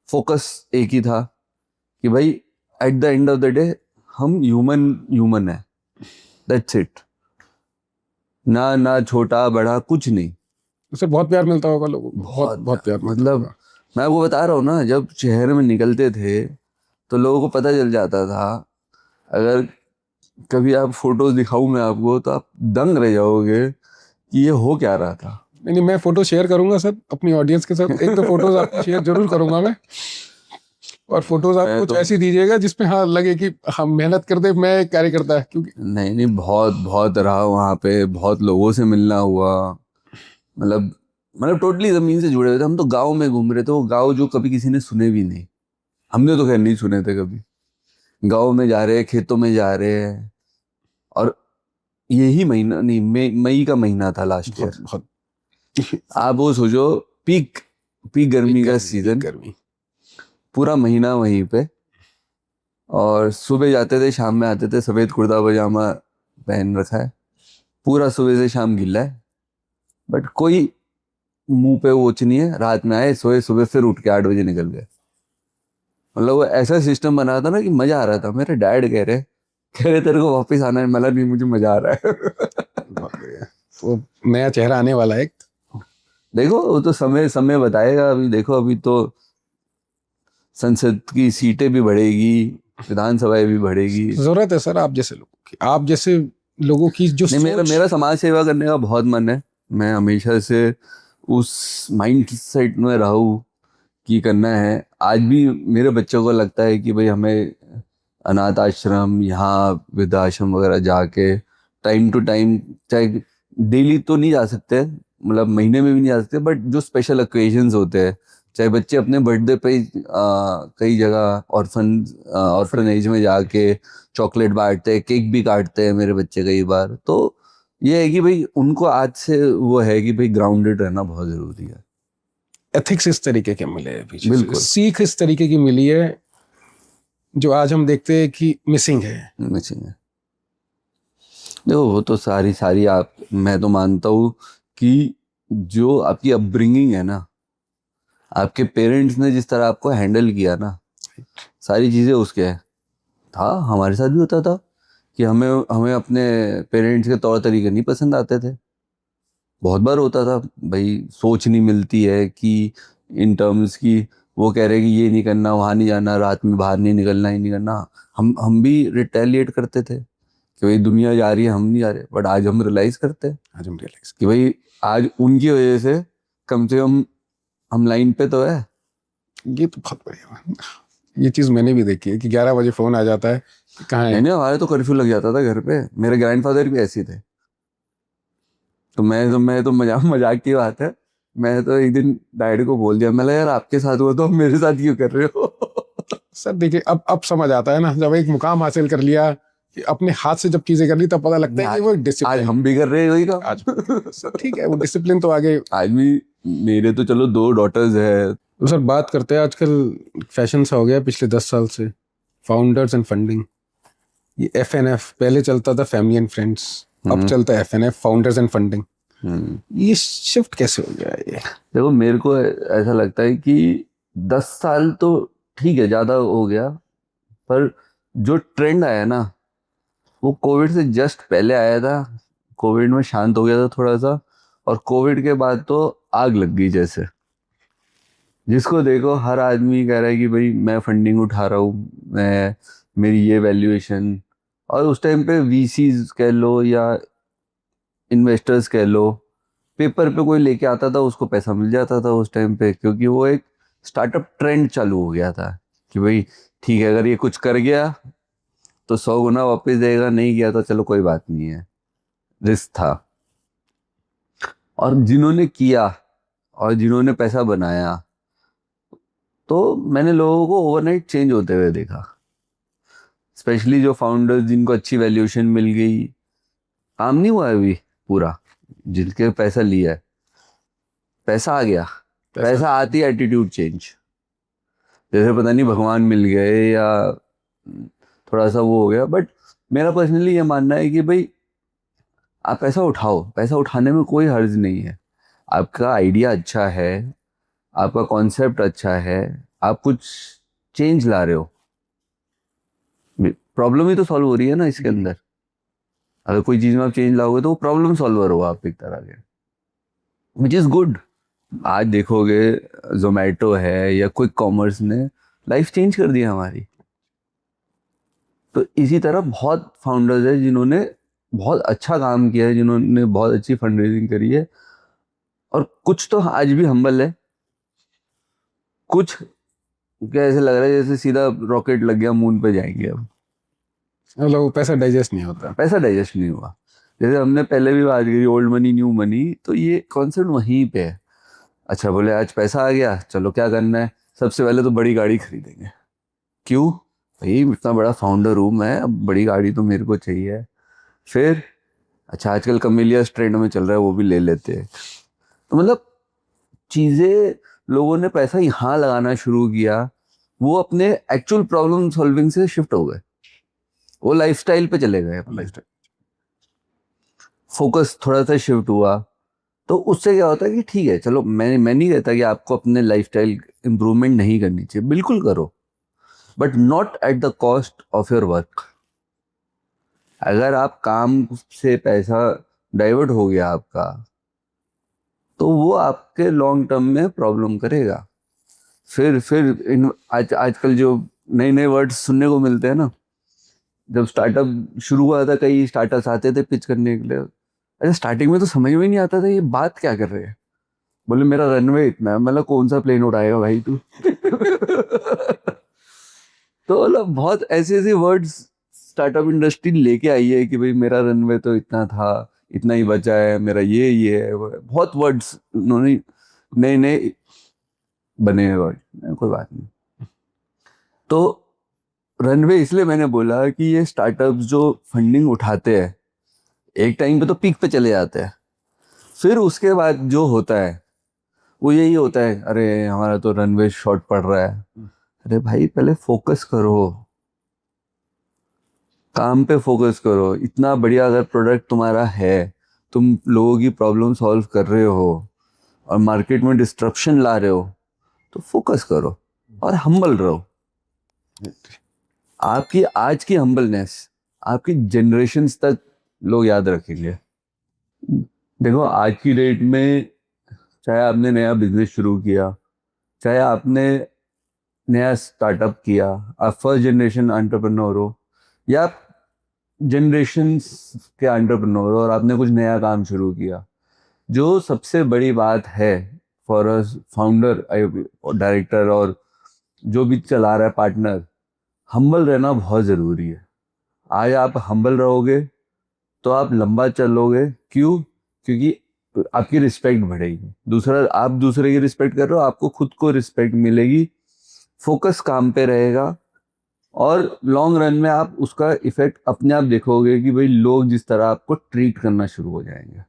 फोकस एक ही था कि भाई at the end of the day हम ह्यूमन है, दैट्स इट। ना छोटा बड़ा कुछ नहीं। उससे बहुत प्यार मिलता होगा लोगों को, बहुत बहुत प्यार मिलता मतलब होगा। मैं आपको बता रहा हूँ ना, जब शहर में निकलते थे तो लोगों को पता चल जाता था। अगर कभी आप फोटोज दिखाऊं मैं आपको तो आप दंग रह जाओगे कि ये हो क्या रहा था। नहीं, मैं फोटो शेयर करूंगा सर अपनी ऑडियंस के साथ। एक तो फोटोज आपको शेयर जरूर करूंगा मैं, और फोटोज आप कुछ ऐसी दीजिएगा जिसमें हाँ लगे कि हम मेहनत करते, मैं कार्य करता है। क्योंकि नहीं बहुत रहा वहाँ पे, बहुत लोगों से मिलना हुआ। मतलब टोटली जमीन से जुड़े हुए थे हम। तो गांव में घूम रहे थे, वो गांव जो कभी किसी ने सुने भी नहीं। हमने तो खैर नहीं सुने थे कभी। गांव में जा रहे हैं, खेतों में जा रहे हैं, और यही महीना नहीं, मई का महीना था लास्ट ईयर। बहुत आप वो सोचो, पीक गर्मी का सीजन, गर्मी। पूरा महीना वहीं पे, और सुबह जाते थे शाम में आते थे, सफेद कुर्ता पजामा पहन रखा है, पूरा सुबह से शाम गिल्ला है, बट कोई मुंह पे वोच नहीं है। रात में आए, सोए, सुबह फिर उठ के 8 बजे निकल गए। मतलब वो ऐसा सिस्टम बना था ना कि मजा आ रहा था। मेरे डैड कह रहे तेरे को वापस आना है। मतलब नहीं, मुझे मजा आ रहा है। बहुत बढ़िया। वो नया चेहरा आने वाला है। देखो वो तो समय बताएगा। अभी देखो, अभी तो संसद की सीटें भी बढ़ेगी, विधानसभाएं भी बढ़ेगी। जरूरत है सर आप जैसे लोगों की, आप जैसे लोगों की जो नहीं, मेरा समाज सेवा करने का बहुत मन है। मैं हमेशा से उस माइंड सेट में रहा हूँ कि करना है। आज भी मेरे बच्चों को लगता है कि भाई हमें अनाथ आश्रम, यहाँ वृद्धाश्रम वगैरह जाके टाइम टू टाइम, चाहे डेली तो नहीं जा सकते, मतलब महीने में भी नहीं जा सकते, बट जो स्पेशल ओकेजन्स होते हैं, चाहे बच्चे अपने बर्थडे पे कई जगह ऑर्फनेज में जाके चॉकलेट बांटते हैं, केक भी काटते हैं मेरे बच्चे कई बार। तो ये है कि भाई उनको आज से वो है कि भाई ग्राउंडेड रहना बहुत जरूरी है। एथिक्स इस तरीके के मिले हैं पीछे से, बिल्कुल। सीख इस तरीके की मिली है जो आज हम देखते हैं कि मिसिंग है। देखो वो तो सारी आप, मैं तो मानता हूँ कि जो आपकी अपब्रिंगिंग है ना, आपके पेरेंट्स ने जिस तरह आपको हैंडल किया ना, सारी चीजें उसके है। था, हमारे साथ भी होता था कि हमें अपने पेरेंट्स के तौर तरीके नहीं पसंद आते थे। बहुत बार होता था भाई, सोच नहीं मिलती है कि इन टर्म्स की, वो कह रहे कि ये नहीं करना, वहाँ नहीं जाना, रात में बाहर नहीं निकलना, ही नहीं करना। हम भी रिटेलिएट करते थे कि भाई दुनिया जा रही है, हम नहीं जा रहे। बट आज हम रियलाइज करते हैं आज हम रियलाइज कि भाई आज उनकी वजह से कम से कम हम लाइन पे तो है। ये तो बहुत बढ़िया। ये चीज मैंने भी देखी है कि 11 बजे फोन आ जाता है कि कहाँ है। नहीं, हमारे तो कर्फ्यू लग जाता था घर पे। मेरे ग्रैंडफादर भी ऐसे थे। तो मैं तो मजाक की बात है, मैं तो एक दिन डैडी को बोल दिया, मैं यार आपके साथ हुआ तो मेरे साथ क्यों कर रहे हो? सर देखिए अब समझ आता है ना, जब एक मुकाम हासिल कर लिया, कि अपने हाथ से जब चीजें कर ली, तब पता लगता है कि वो आज डिसिप्लिन। हम भी कर रहे हैं वही काम। आज सर ठीक है, वो डिसिप्लिन तो आगे। आज भी मेरे तो चलो 2 डॉटर्स है। तो सर बात करते हैं, आजकल फैशन सा हो गया पिछले 10 साल से, फाउंडर्स एंड फंडिंग। ये FNF पहले चलता था, फैमिली एंड फ्रेंड्स, अब चलता है FNF, फाउंडर्स एंड फंडिंग। ये शिफ्ट कैसे हो गया ये? देखो मेरे को ऐसा लगता है कि 10 साल तो ठीक है, ज्यादा हो गया, पर जो ट्रेंड आया ना, वो कोविड से जस्ट पहले आया था। कोविड में शांत हो गया था थोड़ा सा, और कोविड के बाद तो आग लग गई जैसे। जिसको देखो हर आदमी कह रहा है कि भाई मैं फंडिंग उठा रहा हूँ, मैं, मेरी ये वैल्यूएशन। और उस टाइम पे VCs कह लो या इन्वेस्टर्स कह लो, पेपर पे कोई लेके आता था उसको पैसा मिल जाता था उस टाइम पे, क्योंकि वो एक स्टार्टअप ट्रेंड चालू हो गया था कि भाई ठीक है, अगर ये कुछ कर गया तो 100 गुना वापस देगा, नहीं किया तो चलो कोई बात नहीं है। रिस्क था। और जिन्होंने किया और जिन्होंने पैसा बनाया, तो मैंने लोगों को ओवरनाइट चेंज होते हुए देखा। स्पेशली जो फाउंडर्स जिनको अच्छी वैल्यूएशन मिल गई, काम नहीं हुआ अभी पूरा, जिनके पैसा लिया है, पैसा आ गया, पैसा आती एटीट्यूड चेंज। जैसे पता नहीं भगवान मिल गए या थोड़ा सा वो हो गया। बट मेरा पर्सनली ये मानना है कि भाई आप पैसा उठाओ, पैसा उठाने में कोई हर्ज नहीं है। आपका आइडिया अच्छा है, आपका कॉन्सेप्ट अच्छा है, आप कुछ चेंज ला रहे हो, प्रॉब्लम ही तो सॉल्व हो रही है ना इसके अंदर। अगर कोई चीज में आप चेंज लाओगे तो वो प्रॉब्लम सॉल्वर हो आप एक तरह के, विच इज गुड। आज देखोगे जोमेटो है या क्विक कॉमर्स ने लाइफ चेंज कर दी हमारी। तो इसी तरह बहुत फाउंडर्स है जिन्होंने बहुत अच्छा काम किया है, जिन्होंने बहुत अच्छी फंड रेजिंग करी है, और कुछ तो आज भी हम्बल है, कुछ क्या ऐसे लग रहा है जैसे सीधा रॉकेट लग गया, मून पे जाएंगे अब। मतलब पैसा डाइजेस्ट नहीं होता। पैसा डाइजेस्ट नहीं हुआ। जैसे हमने पहले भी बात करी, ओल्ड मनी न्यू मनी, तो ये कॉन्सेप्ट वहीं पे है। अच्छा बोले आज पैसा आ गया, चलो क्या करना है, सबसे पहले तो बड़ी गाड़ी खरीदेंगे। क्यों भाई, इतना बड़ा फाउंडर हूँ मैं, अब बड़ी गाड़ी तो मेरे को चाहिए। फिर अच्छा आजकल कमेलियास ट्रेंड में चल रहा है, वो भी ले लेते हैं। तो मतलब चीजें, लोगों ने पैसा यहाँ लगाना शुरू किया, वो अपने एक्चुअल प्रॉब्लम सॉल्विंग से शिफ्ट हो गए, वो लाइफस्टाइल पे चले गए, लाइफस्टाइल। फोकस थोड़ा सा शिफ्ट हुआ। तो उससे क्या होता है कि ठीक है चलो, मैं नहीं कहता कि आपको अपने लाइफस्टाइल इंप्रूवमेंट नहीं करनी चाहिए, बिल्कुल करो, but not at the cost of your work. अगर आप काम से पैसा डाइवर्ट हो गया आपका, तो वो आपके लॉन्ग टर्म में प्रॉब्लम करेगा। फिर आजकल जो नए नए वर्ड्स सुनने को मिलते हैं ना, जब स्टार्टअप शुरू हुआ था, कई स्टार्टअप्स आते थे पिच करने के लिए, अरे स्टार्टिंग में तो समझ में नहीं आता था ये बात क्या कर रहे हैं। बोले मेरा रनवे इतना है, मतलब कौन सा प्लेन उड़ाएगा भाई तू। तो मतलब बहुत ऐसे ऐसे वर्ड्स स्टार्टअप इंडस्ट्री लेके आई है कि भाई मेरा रनवे तो इतना था, इतना ही बचा है, मेरा ये है, वो है। बहुत वर्ड्स उन्होंने नए नए बने हैं वर्ड, कोई बात नहीं। तो रनवे इसलिए मैंने बोला कि ये स्टार्टअप्स जो फंडिंग उठाते हैं, एक टाइम पे तो पीक पे चले जाते हैं, फिर उसके बाद जो होता है वो यही होता है, अरे हमारा तो रनवे शॉर्ट पड़ रहा है। अरे भाई पहले फोकस करो, काम पे फोकस करो। इतना बढ़िया अगर प्रोडक्ट तुम्हारा है, तुम लोगों की प्रॉब्लम सॉल्व कर रहे हो और मार्केट में डिस्ट्रप्शन ला रहे हो, तो फोकस करो और हम्बल रहो। आपकी आज की हम्बलनेस आपकी जनरेशन्स तक लोग याद रखेंगे। देखो आज की डेट में, चाहे आपने नया बिजनेस शुरू किया, चाहे आपने नया स्टार्टअप किया, आप फर्स्ट जनरेशन एंटरप्रेन्योर हो या जनरेशन के एंटरप्रेन्योर हो और आपने कुछ नया काम शुरू किया, जो सबसे बड़ी बात है फॉर अ फाउंडर, डायरेक्टर और जो भी चला रहा है पार्टनर, हम्बल रहना बहुत ज़रूरी है। आज आप हम्बल रहोगे तो आप लंबा चलोगे। क्यों? क्योंकि आपकी रिस्पेक्ट बढ़ेगी। दूसरा, आप दूसरे की रिस्पेक्ट कर रहे हो, आपको खुद को रिस्पेक्ट मिलेगी। फोकस काम पे रहेगा और लॉन्ग रन में आप उसका इफेक्ट अपने आप देखोगे कि भाई लोग जिस तरह आपको ट्रीट करना शुरू हो जाएंगे।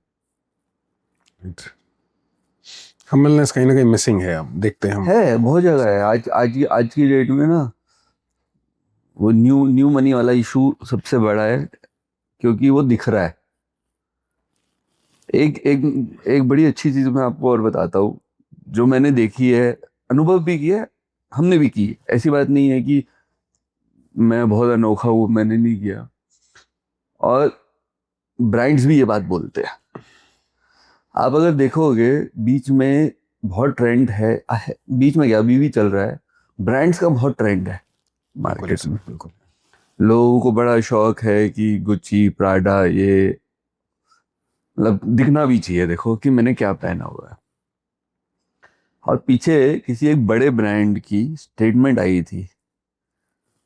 हम्बलनेस कहीं ना कहीं मिसिंग है, अब देखते हैं हम। है, बहुत जगह है। आज की डेट में ना, वो न्यू मनी वाला इशू सबसे बड़ा है, क्योंकि वो दिख रहा है। एक एक एक बड़ी अच्छी चीज मैं आपको और बताता हूँ, जो मैंने देखी है, अनुभव भी किया है, हमने भी की। ऐसी बात नहीं है कि मैं बहुत अनोखा हूँ, मैंने नहीं किया। और ब्रांड्स भी ये बात बोलते हैं। आप अगर देखोगे, बीच में बहुत ट्रेंड है, बीच में क्या अभी भी चल रहा है, ब्रांड्स का बहुत ट्रेंड है मार्केट में। बिल्कुल। लोगों को बड़ा शौक है कि गुच्ची, प्राडा, ये मतलब दिखना भी चाहिए, देखो कि मैंने क्या पहना हुआ है। और पीछे किसी एक बड़े ब्रांड की स्टेटमेंट आई थी,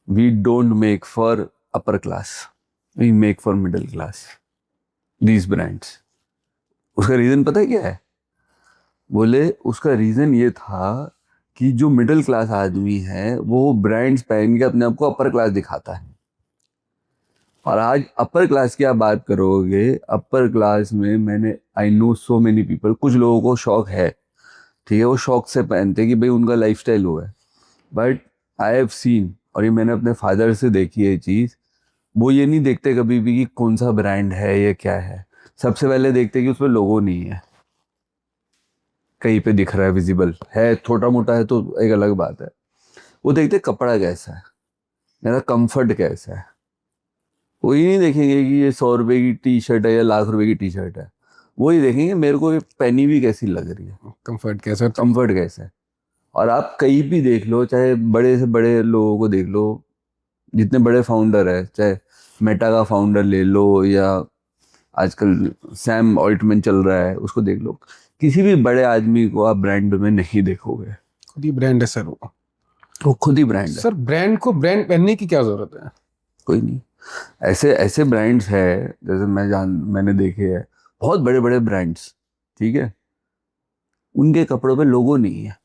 we don't make for upper class, we make for middle class, these brands. उसका रीजन पता है क्या है? बोले उसका रीजन ये था कि जो मिडिल क्लास आदमी है वो ब्रांड्स पहन के अपने आप को अपर क्लास दिखाता है। और आज अपर क्लास की आप बात करोगे, अपर क्लास में मैंने, I know so many people, कुछ लोगों को शौक है, ठीक है, वो शौक से पहनते हैं कि भाई उनका लाइफस्टाइल हुआ है। बट आई हैव सीन, और ये मैंने अपने फादर से देखी है ये चीज़, वो ये नहीं देखते कभी भी कि कौन सा ब्रांड है, ये क्या है। सबसे पहले देखते कि उसमें लोगो नहीं है, कहीं पे दिख रहा है, विजिबल है, छोटा मोटा है तो एक अलग बात है। वो देखते कपड़ा कैसा है, मेरा कंफर्ट कैसा है। वो ये नहीं देखेंगे कि ये 100 रुपए की टी शर्ट है या लाख रुपए की टी शर्ट है, वो ही देखेंगे मेरे को ये पहनी हुई कैसी लग रही है, कंफर्ट कैसा? कंफर्ट कैसा है। और आप कहीं भी देख लो, चाहे बड़े से बड़े लोगों को देख लो, जितने बड़े फाउंडर है, चाहे मेटा का फाउंडर ले लो या आजकल सैम ऑल्टमैन चल रहा है, उसको देख लो, किसी भी बड़े आदमी को आप ब्रांड में नहीं देखोगे। खुद ही ब्रांड है सर वो खुद ही ब्रांड है। सर ब्रांड को ब्रांड पहनने की क्या जरूरत है? कोई नहीं, ऐसे ऐसे ब्रांड्स है, जैसे मैंने देखे हैं बहुत बड़े बड़े ब्रांड्स, ठीक है, उनके कपड़ों पे लोगो नहीं है।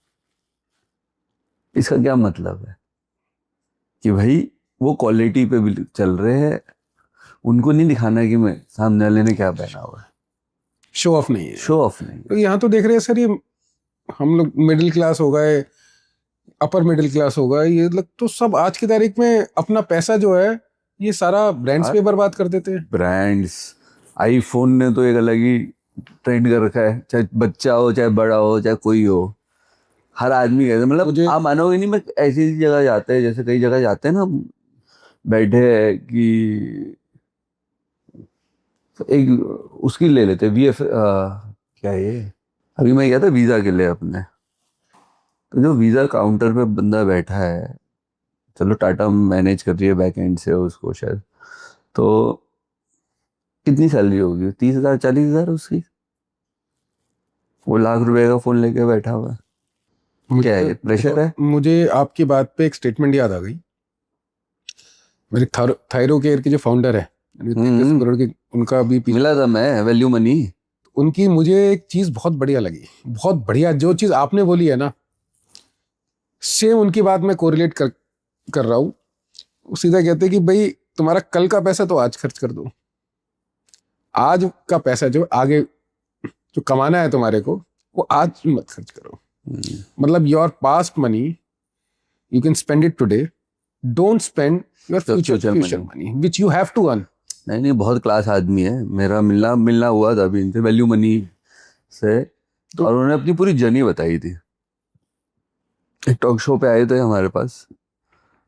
इसका क्या मतलब है? कि भाई वो क्वालिटी पे भी चल रहे हैं, उनको नहीं दिखाना कि मैं सामने वाले ने क्या पहना हुआ है, शो ऑफ नहीं है। शो ऑफ नहीं। तो यहाँ तो देख रहे हैं सर, ये हम लोग मिडिल क्लास हो गए, अपर मिडिल क्लास हो गए, ये लोग तो सब आज की तारीख में अपना पैसा जो है ये सारा ब्रांड्स पे बर्बाद कर देते हैं। ब्रांड्स, आईफोन ने तो एक अलग ही ट्रेंड कर रखा है, चाहे बच्चा हो चाहे बड़ा हो चाहे कोई हो, हर आदमी कहता है। मतलब आप मानोगे नहीं, मैं ऐसी जगह जाते हैं, जैसे कई जगह जाते हैं ना, बैठे हैं कि एक उसकी ले लेते वीएफ, क्या ये अभी मैं गया था वीजा के लिए अपने, तो जो वीजा काउंटर पे बंदा बैठा है, चलो टाटा मैनेज कर रही है बैक एंड से उसको शायद, तो कितनी सैलरी होगी, 30,000 40,000 उसकी, वो ₹1,00,000 का फोन लेके बैठा हुआ है। क्या है, प्रेशर है? मुझे आपकी बात पे एक स्टेटमेंट याद आ गई। मेरे थायरो केयर के जो फाउंडर है, 33 करोड़ की, उनका भी मिला था मैं, वैल्यू मनी। उनकी मुझे एक चीज बहुत बढ़िया लगी, बहुत बढ़िया, जो चीज आपने बोली है ना, सेम उनकी बात मैं कोरिलेट कर रहा हूँ। वो सीधा कहते हैं कि भाई तुम्हारा कल का पैसा तो आज खर्च कर दो, आज का पैसा जो आगे जो कमाना है तुम्हारे को, वो आज मत खर्च करो। मतलब your past money you can spend it today, don't spend your future money which you have to earn. नहीं नहीं, बहुत क्लास आदमी है, मेरा मिलना हुआ था अभी इनसे, वैल्यू मनी से, और उन्होंने अपनी पूरी जर्नी बताई थी। एक टॉक शो पे आए थे हमारे पास,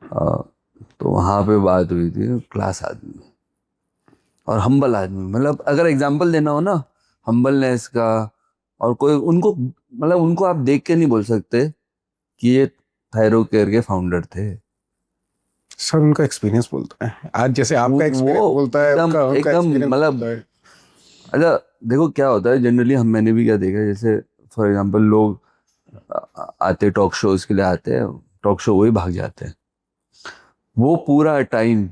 तो वहाँ पे बात हुई थी। क्लास आदमी और हम्बल आदमी, मतलब अगर एग्जांपल देना हो ना हम्बलनेस का, और कोई उनको, मतलब उनको आप देख के नहीं बोल सकते कि ये थायरो केयर के फाउंडर थे। सर उनका एक्सपीरियंस बोलता है, आज जैसे आपका एक्सपीरियंस बोलता है, एकदम मतलब, अच्छा देखो क्या होता है जनरली, मैंने भी क्या देखा है, जैसे फॉर एग्जांपल लोग आते टॉक शोज के लिए आते हैं, टॉक शो वही भाग जाते हैं, वो पूरा टाइम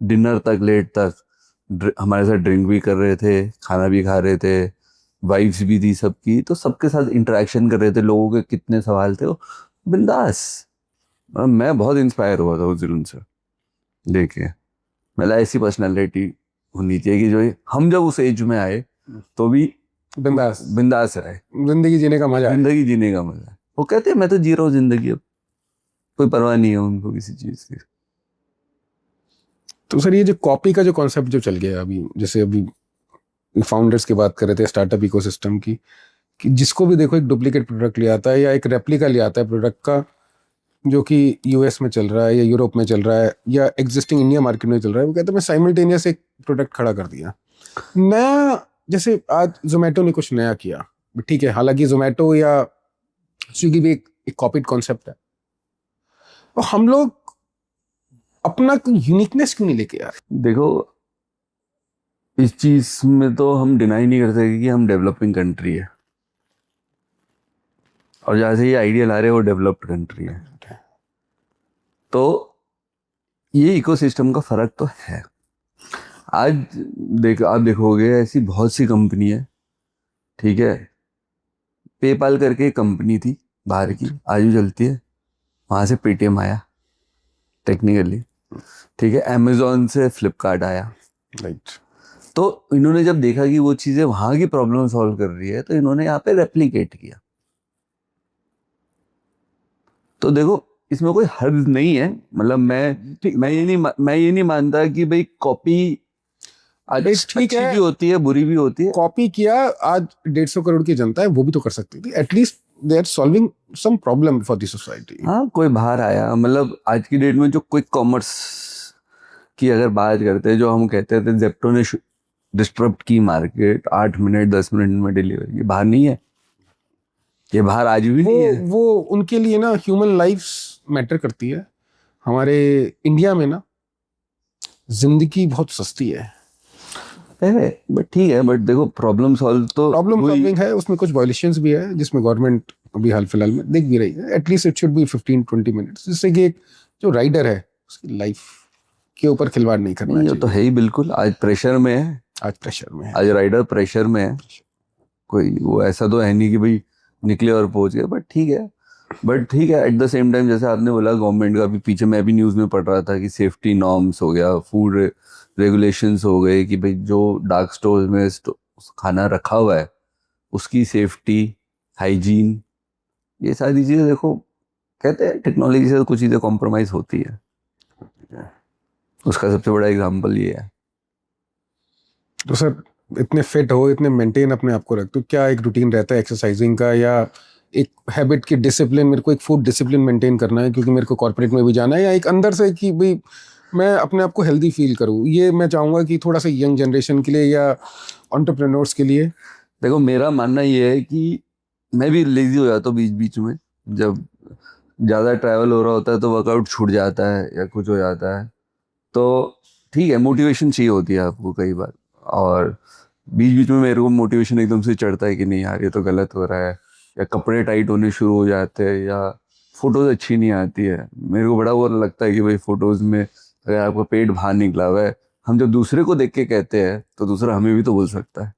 डिनर तक लेट तक हमारे साथ ड्रिंक भी कर रहे थे, खाना भी खा रहे थे, वाइफ्स भी थी सबकी, तो सबके साथ इंटरेक्शन कर रहे थे, लोगों के कितने सवाल थे, वो बिंदास। मैं बहुत इंस्पायर हुआ था उस दिन उनसे देख के। मतलब ऐसी पर्सनालिटी होनी चाहिए कि जो हम जब उस एज में आए तो भी बिंदास रहे, जिंदगी जीने का मजा, जिंदगी जीने का मजा। वो कहते हैं मैं तो जी रहा हूँ जिंदगी, अब कोई परवाह नहीं है उनको किसी चीज की। तो सर ये जो कॉपी का जो कॉन्सेप्ट जो चल गया अभी, जैसे अभी फाउंडर्स की बात कर रहे थे स्टार्टअप इकोसिस्टम की, कि जिसको भी देखो एक डुप्लीकेट प्रोडक्ट ले आता है या एक रेप्लिका ले आता है प्रोडक्ट का, जो कि यूएस में चल रहा है या यूरोप में चल रहा है या एग्जिस्टिंग इंडिया मार्केट में चल रहा है, वो कहते हैं मैं साइमल्टेनियस एक प्रोडक्ट खड़ा कर दिया नया। जैसे आज जोमेटो ने कुछ नया किया, ठीक है, हालांकि जोमेटो या स्विगी भी एक कॉपीड कॉन्सेप्ट है, तो हम लोग अपना यूनिकनेस क्यों नहीं लेके यार? देखो इस चीज में तो हम डिनाई नहीं कर सकते कि हम डेवलपिंग कंट्री है, और जहाँ से ये आइडिया ला रहे हैं वो डेवलप्ड कंट्री है, तो ये इकोसिस्टम का फर्क तो है। आज आप देखोगे ऐसी बहुत सी कंपनी है, ठीक है, पेपाल करके एक कंपनी थी बाहर की, आज भी चलती है, वहां से पेटीएम आया टेक्निकली, ठीक है, अमेजोन से फ्लिपकार्ट आया, राइट। तो इन्होंने जब देखा कि वो चीजें वहां की प्रॉब्लम सॉल्व कर रही है, तो इन्होंने यहाँ पे रेप्लिकेट किया। तो देखो इसमें कोई हर्ज नहीं है, मतलब मैं ये नहीं मानता कि भाई कॉपी अच्छी भी होती है बुरी भी होती है। कॉपी किया, आज 150 करोड़ की जनता है, वो भी तो कर सकती थी, at least they are solving some problem for the society. हाँ, कोई बाहर आया, मतलब आज की डेट में जो क्विक कॉमर्स की अगर बात करते हैं, जो हम कहते थे जेप्टो ने डिस्टर्ब की मार्केट, 8 मिनट 10 मिनट में डिलीवरी, ये बाहर नहीं है, ये बाहर आज भी नहीं है। वो उनके लिए ना ह्यूमन लाइफ्स मैटर करती है। हमारे इंडिया में ना जिंदगी बहुत सस्ती है, बट ठीक है, बट देखो प्रॉब्लम सॉल्विंग है, उसमें कुछ वायलेशंस भी है जिसमें गवर्नमेंट अभी हाल फिलहाल में देख भी रही है। At least it should be 15-20 minutes, जिससे कि एक जो राइडर है उसकी लाइफ के ऊपर खिलवाड़ नहीं करना चाहिए। तो है ही बिल्कुल, आज प्रेशर में है, आज राइडर प्रेशर में है, कोई वो ऐसा तो है नहीं कि भाई निकले और पहुंच गए, बट ठीक है, बट ठीक है, एट द सेम टाइम जैसे आपने बोला गवर्नमेंट का भी पीछे मैं भी न्यूज़ में पढ़ रहा था कि सेफ्टी नॉर्म्स हो गया, फूड रेगुलेशंस हो गए कि भाई जो डार्क स्टोर्स में खाना रखा हुआ है उसकी सेफ्टी, हाइजीन, ये सारी चीज़ें देखो, कहते हैं टेक्नोलॉजी से कुछ चीज़ें कॉम्प्रोमाइज़ होती है। उसका सबसे बड़ा एग्जाम्पल ये है। तो सर इतने फिट हो, इतने मेंटेन अपने आप को रखते हो, क्या एक रूटीन रहता है एक्सरसाइजिंग का या एक हैबिट की डिसिप्लिन, मेरे को एक फूड डिसिप्लिन मेंटेन करना है क्योंकि मेरे को कॉर्पोरेट में भी जाना है, या एक अंदर से कि भाई मैं अपने आप को हेल्दी फील करूँ, ये मैं चाहूँगा कि थोड़ा सा यंग जनरेशन के लिए या एंटरप्रेन्योर्स के लिए? देखो मेरा मानना ये है कि मैं भी लेजी हो जाता हूँ बीच बीच में, जब ज़्यादा ट्रैवल हो रहा होता है तो वर्कआउट छूट जाता है या कुछ हो जाता है, तो ठीक है मोटिवेशन चाहिए होती है आपको कई बार, और बीच बीच में मेरे को मोटिवेशन एकदम से चढ़ता है कि नहीं यार ये तो गलत हो रहा है, या कपड़े टाइट होने शुरू हो जाते हैं, या फोटोज अच्छी नहीं आती है। मेरे को बड़ा वो लगता है कि भाई फोटोज में अगर आपका पेट बाहर निकला हुआ है, हम जब दूसरे को देख के कहते हैं तो दूसरा हमें भी तो बोल सकता है।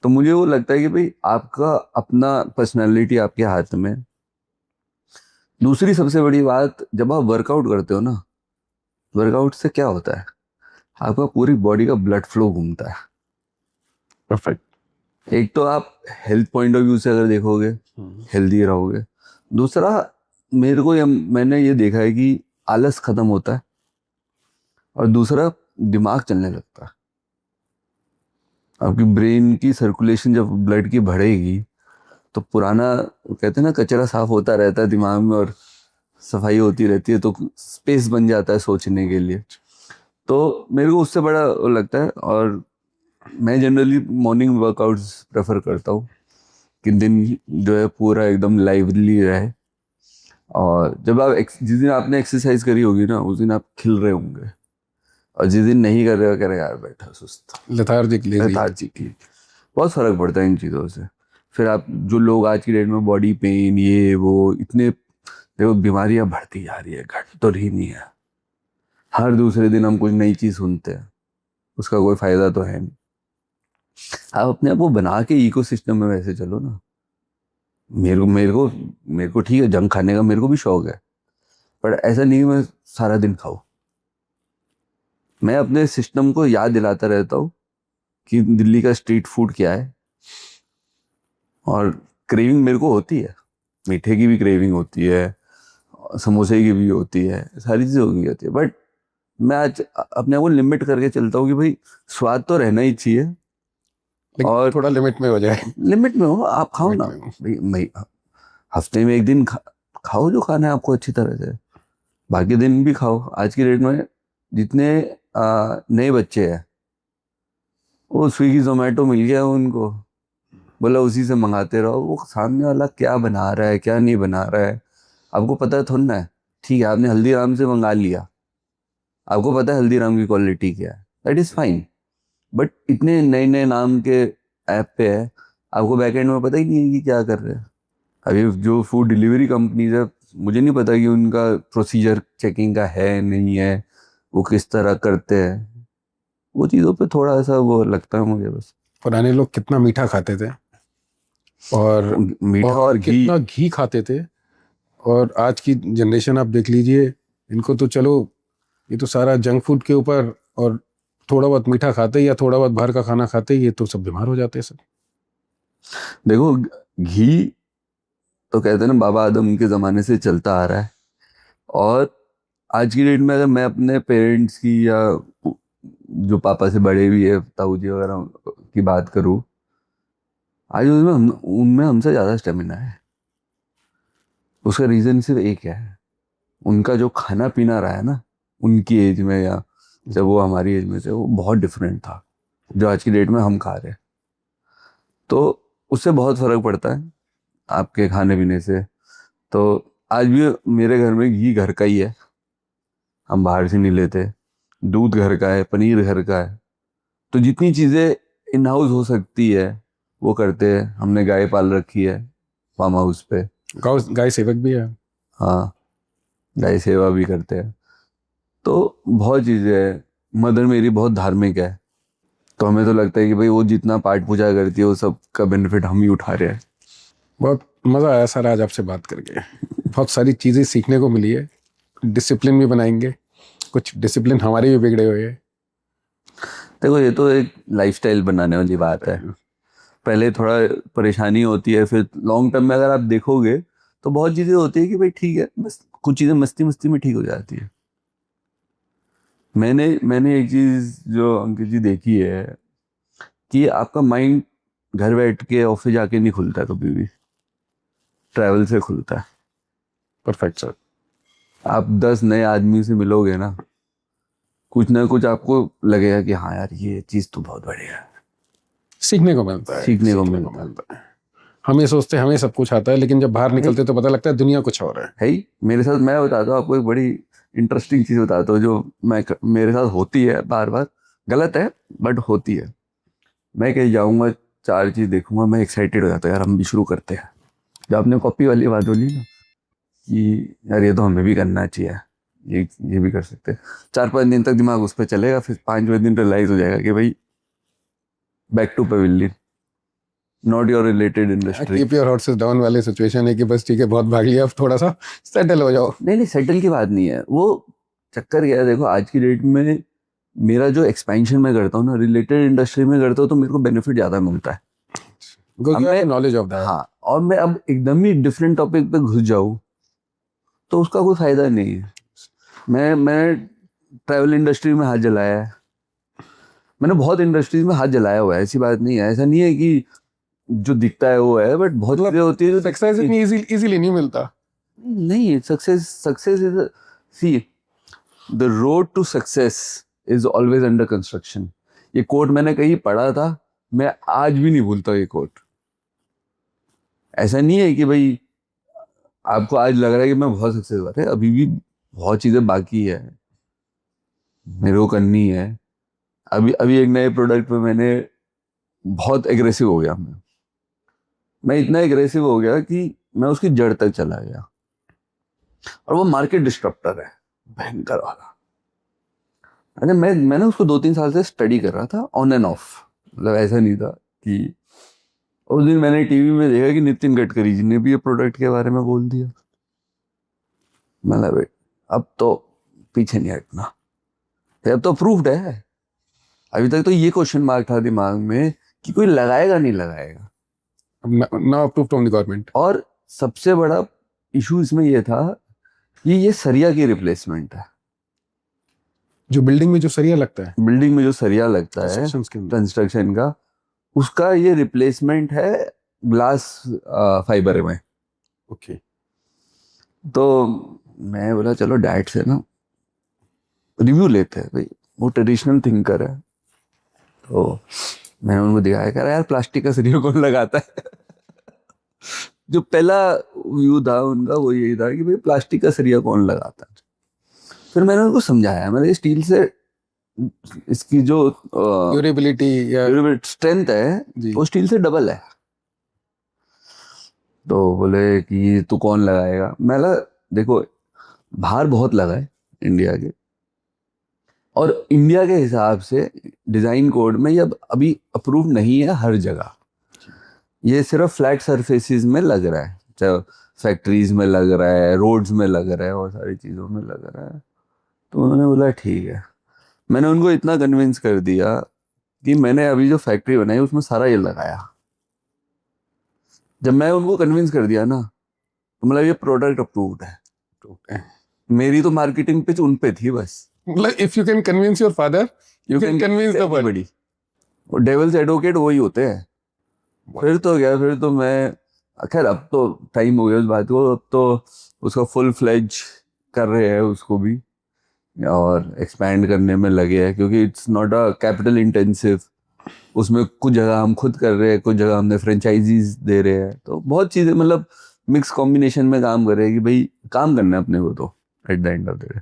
तो मुझे वो लगता है कि भाई आपका अपना पर्सनैलिटी आपके हाथ में। दूसरी सबसे बड़ी बात, जब आप वर्कआउट करते हो ना, वर्कआउट से क्या होता है, आपका पूरी बॉडी का ब्लड फ्लो घूमता है। परफेक्ट। एक तो आप हेल्थ पॉइंट ऑफ व्यू से अगर देखोगे हेल्दी रहोगे। दूसरा मैंने ये देखा है कि आलस खत्म होता है, और दूसरा दिमाग चलने लगता है। आपकी ब्रेन की सर्कुलेशन जब ब्लड की बढ़ेगी तो पुराना कहते हैं ना कचरा साफ होता रहता है दिमाग में, और सफाई होती रहती है, तो स्पेस बन जाता है सोचने के लिए। तो मेरे को उससे बड़ा वो लगता है, और मैं जनरली मॉर्निंग वर्कआउट्स प्रेफर करता हूँ कि दिन जो है पूरा एकदम लाइवली रहे। और जब आप जिस दिन आपने एक्सरसाइज करी होगी ना उस दिन आप खिल रहे होंगे, और जिस दिन नहीं कर रहे हो कह रहे यार बैठा सुस्त लेथार्जिक, लेजी। लेथार्जिक, बहुत फर्क पड़ता है इन चीज़ों से। फिर आप जो लोग आज की डेट में बॉडी पेन ये वो इतने, देखो बीमारियां बढ़ती जा रही है, घट तो रही नहीं है। हर दूसरे दिन हम कुछ नई चीज़ सुनते हैं, उसका कोई फायदा तो है नहीं। आप अपने आप को बना के इकोसिस्टम में वैसे चलो ना। मेरे को ठीक है जंक खाने का मेरे को भी शौक है, पर ऐसा नहीं कि मैं सारा दिन खाऊं। मैं अपने सिस्टम को याद दिलाता रहता हूँ कि दिल्ली का स्ट्रीट फूड क्या है, और क्रेविंग मेरे को होती है, मीठे की भी क्रेविंग होती है, समोसे की भी होती है, सारी चीज़ों की होती है। बट मैं आज अपने आप को लिमिट करके चलता हूँ कि भाई स्वाद तो रहना ही चाहिए, लेकिन और थोड़ा लिमिट में हो जाए। लिमिट में हो, आप खाओ लिमिट ना में हो। भाई हफ्ते में एक दिन खाओ जो खाना है आपको अच्छी तरह से, बाकी दिन भी खाओ। आज की डेट में जितने नए बच्चे हैं वो स्विगी जोमेटो मिल गया उनको, बोला उसी से मंगाते रहो, वो सामने वाला क्या बना रहा है क्या नहीं बना रहा है आपको पता है थोड़ा ना है। ठीक है आपने हल्दीराम से मंगा लिया, आपको पता है हल्दीराम की क्वालिटी क्या है, दैट इज़ फाइन। बट इतने नए नए नाम के ऐप पे है, आपको बैकएंड में पता ही नहीं है कि क्या कर रहे हैं। अभी जो फूड डिलीवरी कंपनीज है, मुझे नहीं पता कि उनका प्रोसीजर चेकिंग का है नहीं है, वो किस तरह करते हैं, वो चीज़ों पे थोड़ा सा वो लगता है मुझे बस। पुराने लोग कितना मीठा खाते थे, और मीठा और घी। कितना घी खाते थे, और आज की जनरेशन आप देख लीजिए, इनको तो चलो ये तो सारा जंक फूड के ऊपर, और थोड़ा बहुत मीठा खाते ही या थोड़ा बहुत बाहर का खाना खाते ही ये तो सब बीमार हो जाते हैं सब। देखो घी तो कहते हैं ना बाबा आदम के ज़माने से चलता आ रहा है, और आज की डेट में अगर मैं अपने पेरेंट्स की या जो पापा से बड़े भी है ताऊ जी वगैरह की बात करूँ, आज उनमें हमसे ज़्यादा स्टेमिना है। उसका रीज़न सिर्फ एक है, उनका जो खाना पीना रहा है ना उनकी एज में, या जब वो हमारी एज में थे, वो बहुत डिफरेंट था जो आज की डेट में हम खा रहे हैं। तो उससे बहुत फ़र्क पड़ता है आपके खाने पीने से। तो आज भी मेरे घर में घी घर का ही है, हम बाहर से नहीं लेते, दूध घर का है, पनीर घर का है। तो जितनी चीज़ें इन हाउस हो सकती है वो करते हैं। हमने गाय पाल रखी है फार्म हाउस पे। गाय गाय सेवक भी है। हाँ, गाय सेवा भी करते हैं। तो बहुत चीज़ें हैं। मदर मेरी बहुत धार्मिक है, तो हमें तो लगता है कि भाई वो जितना पाठ पूजा करती है वो सब का बेनिफिट हम ही उठा रहे हैं। बहुत मज़ा आया सर आज आपसे बात करके, बहुत सारी चीज़ें सीखने को मिली है, डिसिप्लिन भी बनाएंगे, कुछ डिसिप्लिन हमारे भी बिगड़े हुए हैं। देखो ये तो एक लाइफस्टाइल बनाने वाली बात है, पहले थोड़ा परेशानी होती है, फिर लॉन्ग टर्म में अगर आप देखोगे तो बहुत चीज़ें होती है कि भाई ठीक है, बस कुछ चीज़ें मस्ती मस्ती में ठीक हो जाती है। मैंने एक चीज़ जो अंकित जी देखी है कि आपका माइंड घर बैठ के ऑफिस जाके नहीं खुलता, कभी भी ट्रैवल से खुलता है। Perfect sir. आप 10 नए आदमी से मिलोगे ना, कुछ ना कुछ आपको लगेगा कि हाँ यार ये चीज़ तो बहुत बढ़िया है, सीखने को मिलता है, सीखने को मिलता है। हम ये सोचते हैं हमें सब कुछ आता है, लेकिन जब बाहर निकलते तो पता लगता है दुनिया कुछ और है। है ही। मेरे साथ, मैं बताता हूँ आपको एक बड़ी इंटरेस्टिंग चीज़ बताता हूँ जो मेरे साथ होती है बार बार, गलत है बट होती है। मैं कहीं जाऊँगा, 4 चीज़ देखूंगा, मैं एक्साइटेड हो जाता है, यार हम भी शुरू करते हैं। जब आपने कॉपी वाली बात बोली ना कि यार ये तो हमें भी करना चाहिए, ये भी कर सकते हैं, 4-5 दिन तक दिमाग उस पर चलेगा, फिर 5वें दिन रियलाइज हो जाएगा कि भाई back to pavilion, not your related industry. Keep your horses down वाली सिचुएशन है कि बस ठीक है बहुत भाग लिया, अब थोड़ा सा सेटल हो जाओ। नहीं सेटल की बात नहीं है, वो चक्कर क्या है, देखो आज की डेट में मेरा जो एक्सपेंशन मैं करता हूँ ना, रिलेटेड इंडस्ट्री में करता हूँ तो मेरे को बेनिफिट ज़्यादा मिलता है, नॉलेज ऑफ दैट। हाँ। और मैं अब एकदम ही डिफरेंट टॉपिक पे घुस जाऊँ तो उसका कोई फायदा नहीं है। मैं ट्रैवल इंडस्ट्री में हाथ जलाया है, मैंने बहुत इंडस्ट्रीज में हाथ जलाया हुआ है, ऐसी बात नहीं है, ऐसा नहीं है कि जो दिखता है वो है, बट बहुत चीजें होती है जो सक्सेस इतनी इजीली नहीं मिलता। नहीं, success is, see the road to success is always under construction. ये कोट मैंने कहीं पढ़ा था, मैं आज भी नहीं भूलता ये कोट। ऐसा नहीं है कि भाई आपको आज लग रहा है कि मैं बहुत सक्सेस हुआ है, अभी भी बहुत चीजें बाकी है मेरे को करनी है। अभी अभी एक नए प्रोडक्ट पे मैंने बहुत एग्रेसिव हो गया, मैं इतना एग्रेसिव हो गया कि मैं उसकी जड़ तक चला गया, और वो मार्केट डिस्ट्रप्टर है भयंकर वाला। अरे मैंने उसको 2-3 साल से स्टडी कर रहा था ऑन एंड ऑफ, मतलब ऐसा नहीं था कि उस दिन मैंने टीवी में देखा कि नितिन गडकरी जी ने भी ये प्रोडक्ट के बारे में बोल दिया, मतलब अब तो पीछे नहीं हटना, अब तो अप्रूव्ड है। अभी तक तो ये क्वेश्चन मार्क था दिमाग में कि कोई लगाएगा नहीं लगाएगा, now approved from the government. और सबसे बड़ा इशू इसमें ये था कि ये सरिया की रिप्लेसमेंट है। जो बिल्डिंग में जो सरिया लगता है, बिल्डिंग में जो सरिया लगता है कंस्ट्रक्शन का, उसका ये रिप्लेसमेंट है ग्लास फाइबर में। ओके। तो मैं बोला चलो डैड से ना रिव्यू लेते हैं, भाई वो ट्रेडिशनल थिंकर है। तो मैंने उनको दिखाया, कह रहा यार प्लास्टिक का सरिया कौन लगाता है जो पहला व्यू था उनका वो यही था कि भाई प्लास्टिक का सरिया कौन लगाता है। फिर मैंने उनको समझाया, मैंने स्टील से इसकी जो ड्यूरेबिलिटी या स्ट्रेंथ है वो स्टील से डबल है। तो बोले कि तू कौन लगाएगा, मैं लगा देखो बाहर बहुत लगा है इंडिया के, और इंडिया के हिसाब से डिजाइन कोड में ये अभी अप्रूव नहीं है हर जगह, ये सिर्फ फ्लैट सरफेसेस में लग रहा है, चाहे फैक्ट्रीज में लग रहा है, रोड्स में लग रहा है, और सारी चीज़ों में लग रहा है। तो उन्होंने बोला ठीक है। मैंने उनको इतना कन्विंस कर दिया कि मैंने अभी जो फैक्ट्री बनाई उसमें सारा ये लगाया। जब मैं उनको कन्विंस कर दिया ना, तो मतलब ये प्रोडक्ट अप्रूव्ड है। मेरी तो मार्केटिंग पिच उन पे थी बस, मतलब if you can convince your father you can convince the world. वो डेविल्स एडवोकेट वही होते हैं। फिर तो क्या, फिर तो मैं, खैर अब तो टाइम हो गया उस बात को, अब तो उसका फुल फ्लेज कर रहे हैं उसको भी, और एक्सपैंड करने में लगे हैं, क्योंकि it's not a capital intensive. उसमें कुछ जगह हम खुद कर रहे हैं, कुछ जगह हमने फ्रेंचाइजीज दे रहे हैं, तो बहुत चीज़ें मतलब मिक्स कॉम्बिनेशन में काम कर रहे हैं कि भाई काम करना है अपने को तो at the end of the day.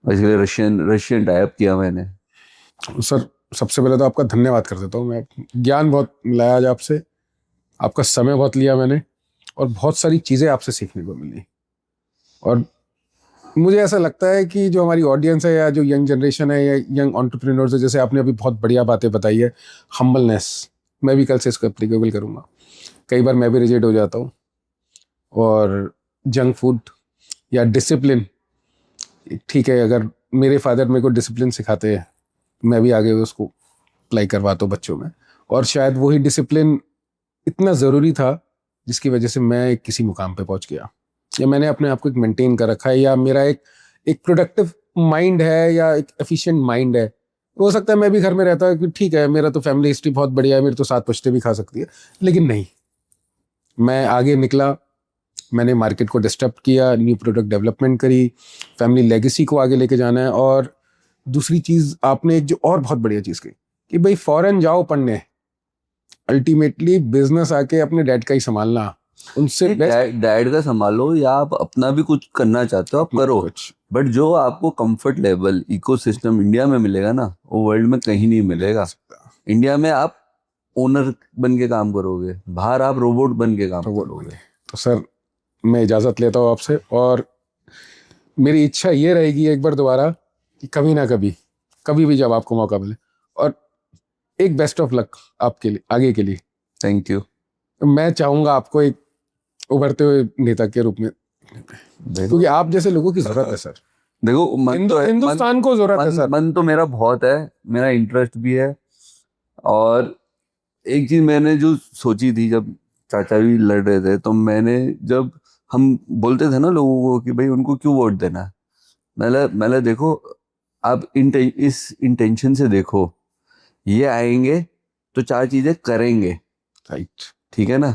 इसलिए रशियन टाइप किया मैंने। सर सबसे पहले तो आपका धन्यवाद कर देता हूँ मैं, ज्ञान बहुत मिला आज आपसे, आपका समय बहुत लिया मैंने, और बहुत सारी चीज़ें आपसे सीखने को मिली। और मुझे ऐसा लगता है कि जो हमारी ऑडियंस है या जो यंग जनरेशन है या यंग एंटरप्रेन्योर्स है, जैसे आपने अभी बहुत बढ़िया बातें बताई है, हम्बलनेस, मैं भी कल से इसको एप्लीकेबल करूँगा। कई बार मैं भी रिजेक्ट हो जाता हूँ, और जंक फूड या डिसिप्लिन, ठीक है, अगर मेरे फादर मेरे को डिसिप्लिन सिखाते हैं, मैं भी आगे उसको अप्लाई करवाता हूँ बच्चों में, और शायद वही डिसिप्लिन इतना ज़रूरी था जिसकी वजह से मैं किसी मुकाम पे पहुंच गया, या मैंने अपने आप को एक मेंटेन कर रखा है, या मेरा एक प्रोडक्टिव माइंड है या एक एफिशिएंट माइंड है। हो सकता है मैं भी घर में रहता है कि ठीक है मेरा तो फैमिली हिस्ट्री बहुत बढ़िया है, मेरी तो 7 पुश्ते भी खा सकती है, लेकिन नहीं, मैं आगे निकला, मैंने मार्केट को डिस्टर्ब किया, न्यू प्रोडक्ट डेवलपमेंट करी, फैमिली लेगेसी को आगे लेके जाना है। और दूसरी चीज़ आपने एक जो और बहुत बढ़िया चीज़ कही कि भाई फॉरेन जाओ पढ़ने, अल्टीमेटली बिजनेस आके अपने डैड का ही संभालना, उनसे डैड का संभालो या आप अपना भी कुछ करना चाहते हो आप करो, कुछ, बट जो आपको कंफर्ट लेवल इकोसिस्टम इंडिया में मिलेगा ना, वो वर्ल्ड में कहीं नहीं मिलेगा। इंडिया में आप ओनर बन के काम करोगे, बाहर आप रोबोट बन के काम करोगे। तो सर मैं इजाज़त लेता हूँ आपसे, और मेरी इच्छा ये रहेगी एक बार दोबारा कि कभी ना कभी, कभी भी जब आपको मौका मिले, और एक बेस्ट ऑफ लक आपके लिए आगे के लिए। Thank you. मैं चाहूँगा आपको एक उभरते हुए नेता के रूप में, क्योंकि आप जैसे लोगों की जरूरत है सर। देखो मन तो है, हिंदुस्तान को जरूरत है सर। मन तो मेरा बहुत है, मेरा इंटरेस्ट भी है। और एक चीज मैंने जो सोची थी जब चाचा भी लड़ रहे थे, तो मैंने जब हम बोलते थे ना लोगों को कि भाई उनको क्यों वोट देना है, मैंने देखो आप इस इंटेंशन से देखो, ये आएंगे तो 4 चीजें करेंगे, राइट, ठीक है ना।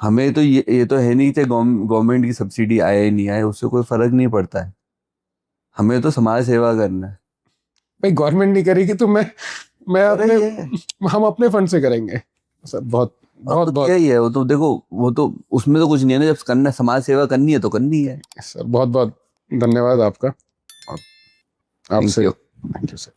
हमें तो ये तो है नहीं कि गवर्नमेंट की सब्सिडी आए नहीं आए उससे कोई फर्क नहीं पड़ता है, हमें तो समाज सेवा करना है। भाई गवर्नमेंट नहीं करेगी तो मैं अपने, हम अपने फंड से करेंगे सर। बहुत बहुत तो बहुत यही है, वो तो देखो, वो तो उसमें तो कुछ नहीं है ना, जब करना समाज सेवा करनी है तो करनी है। सर, बहुत बहुत धन्यवाद आपका, और आपसे, थैंक यू सर।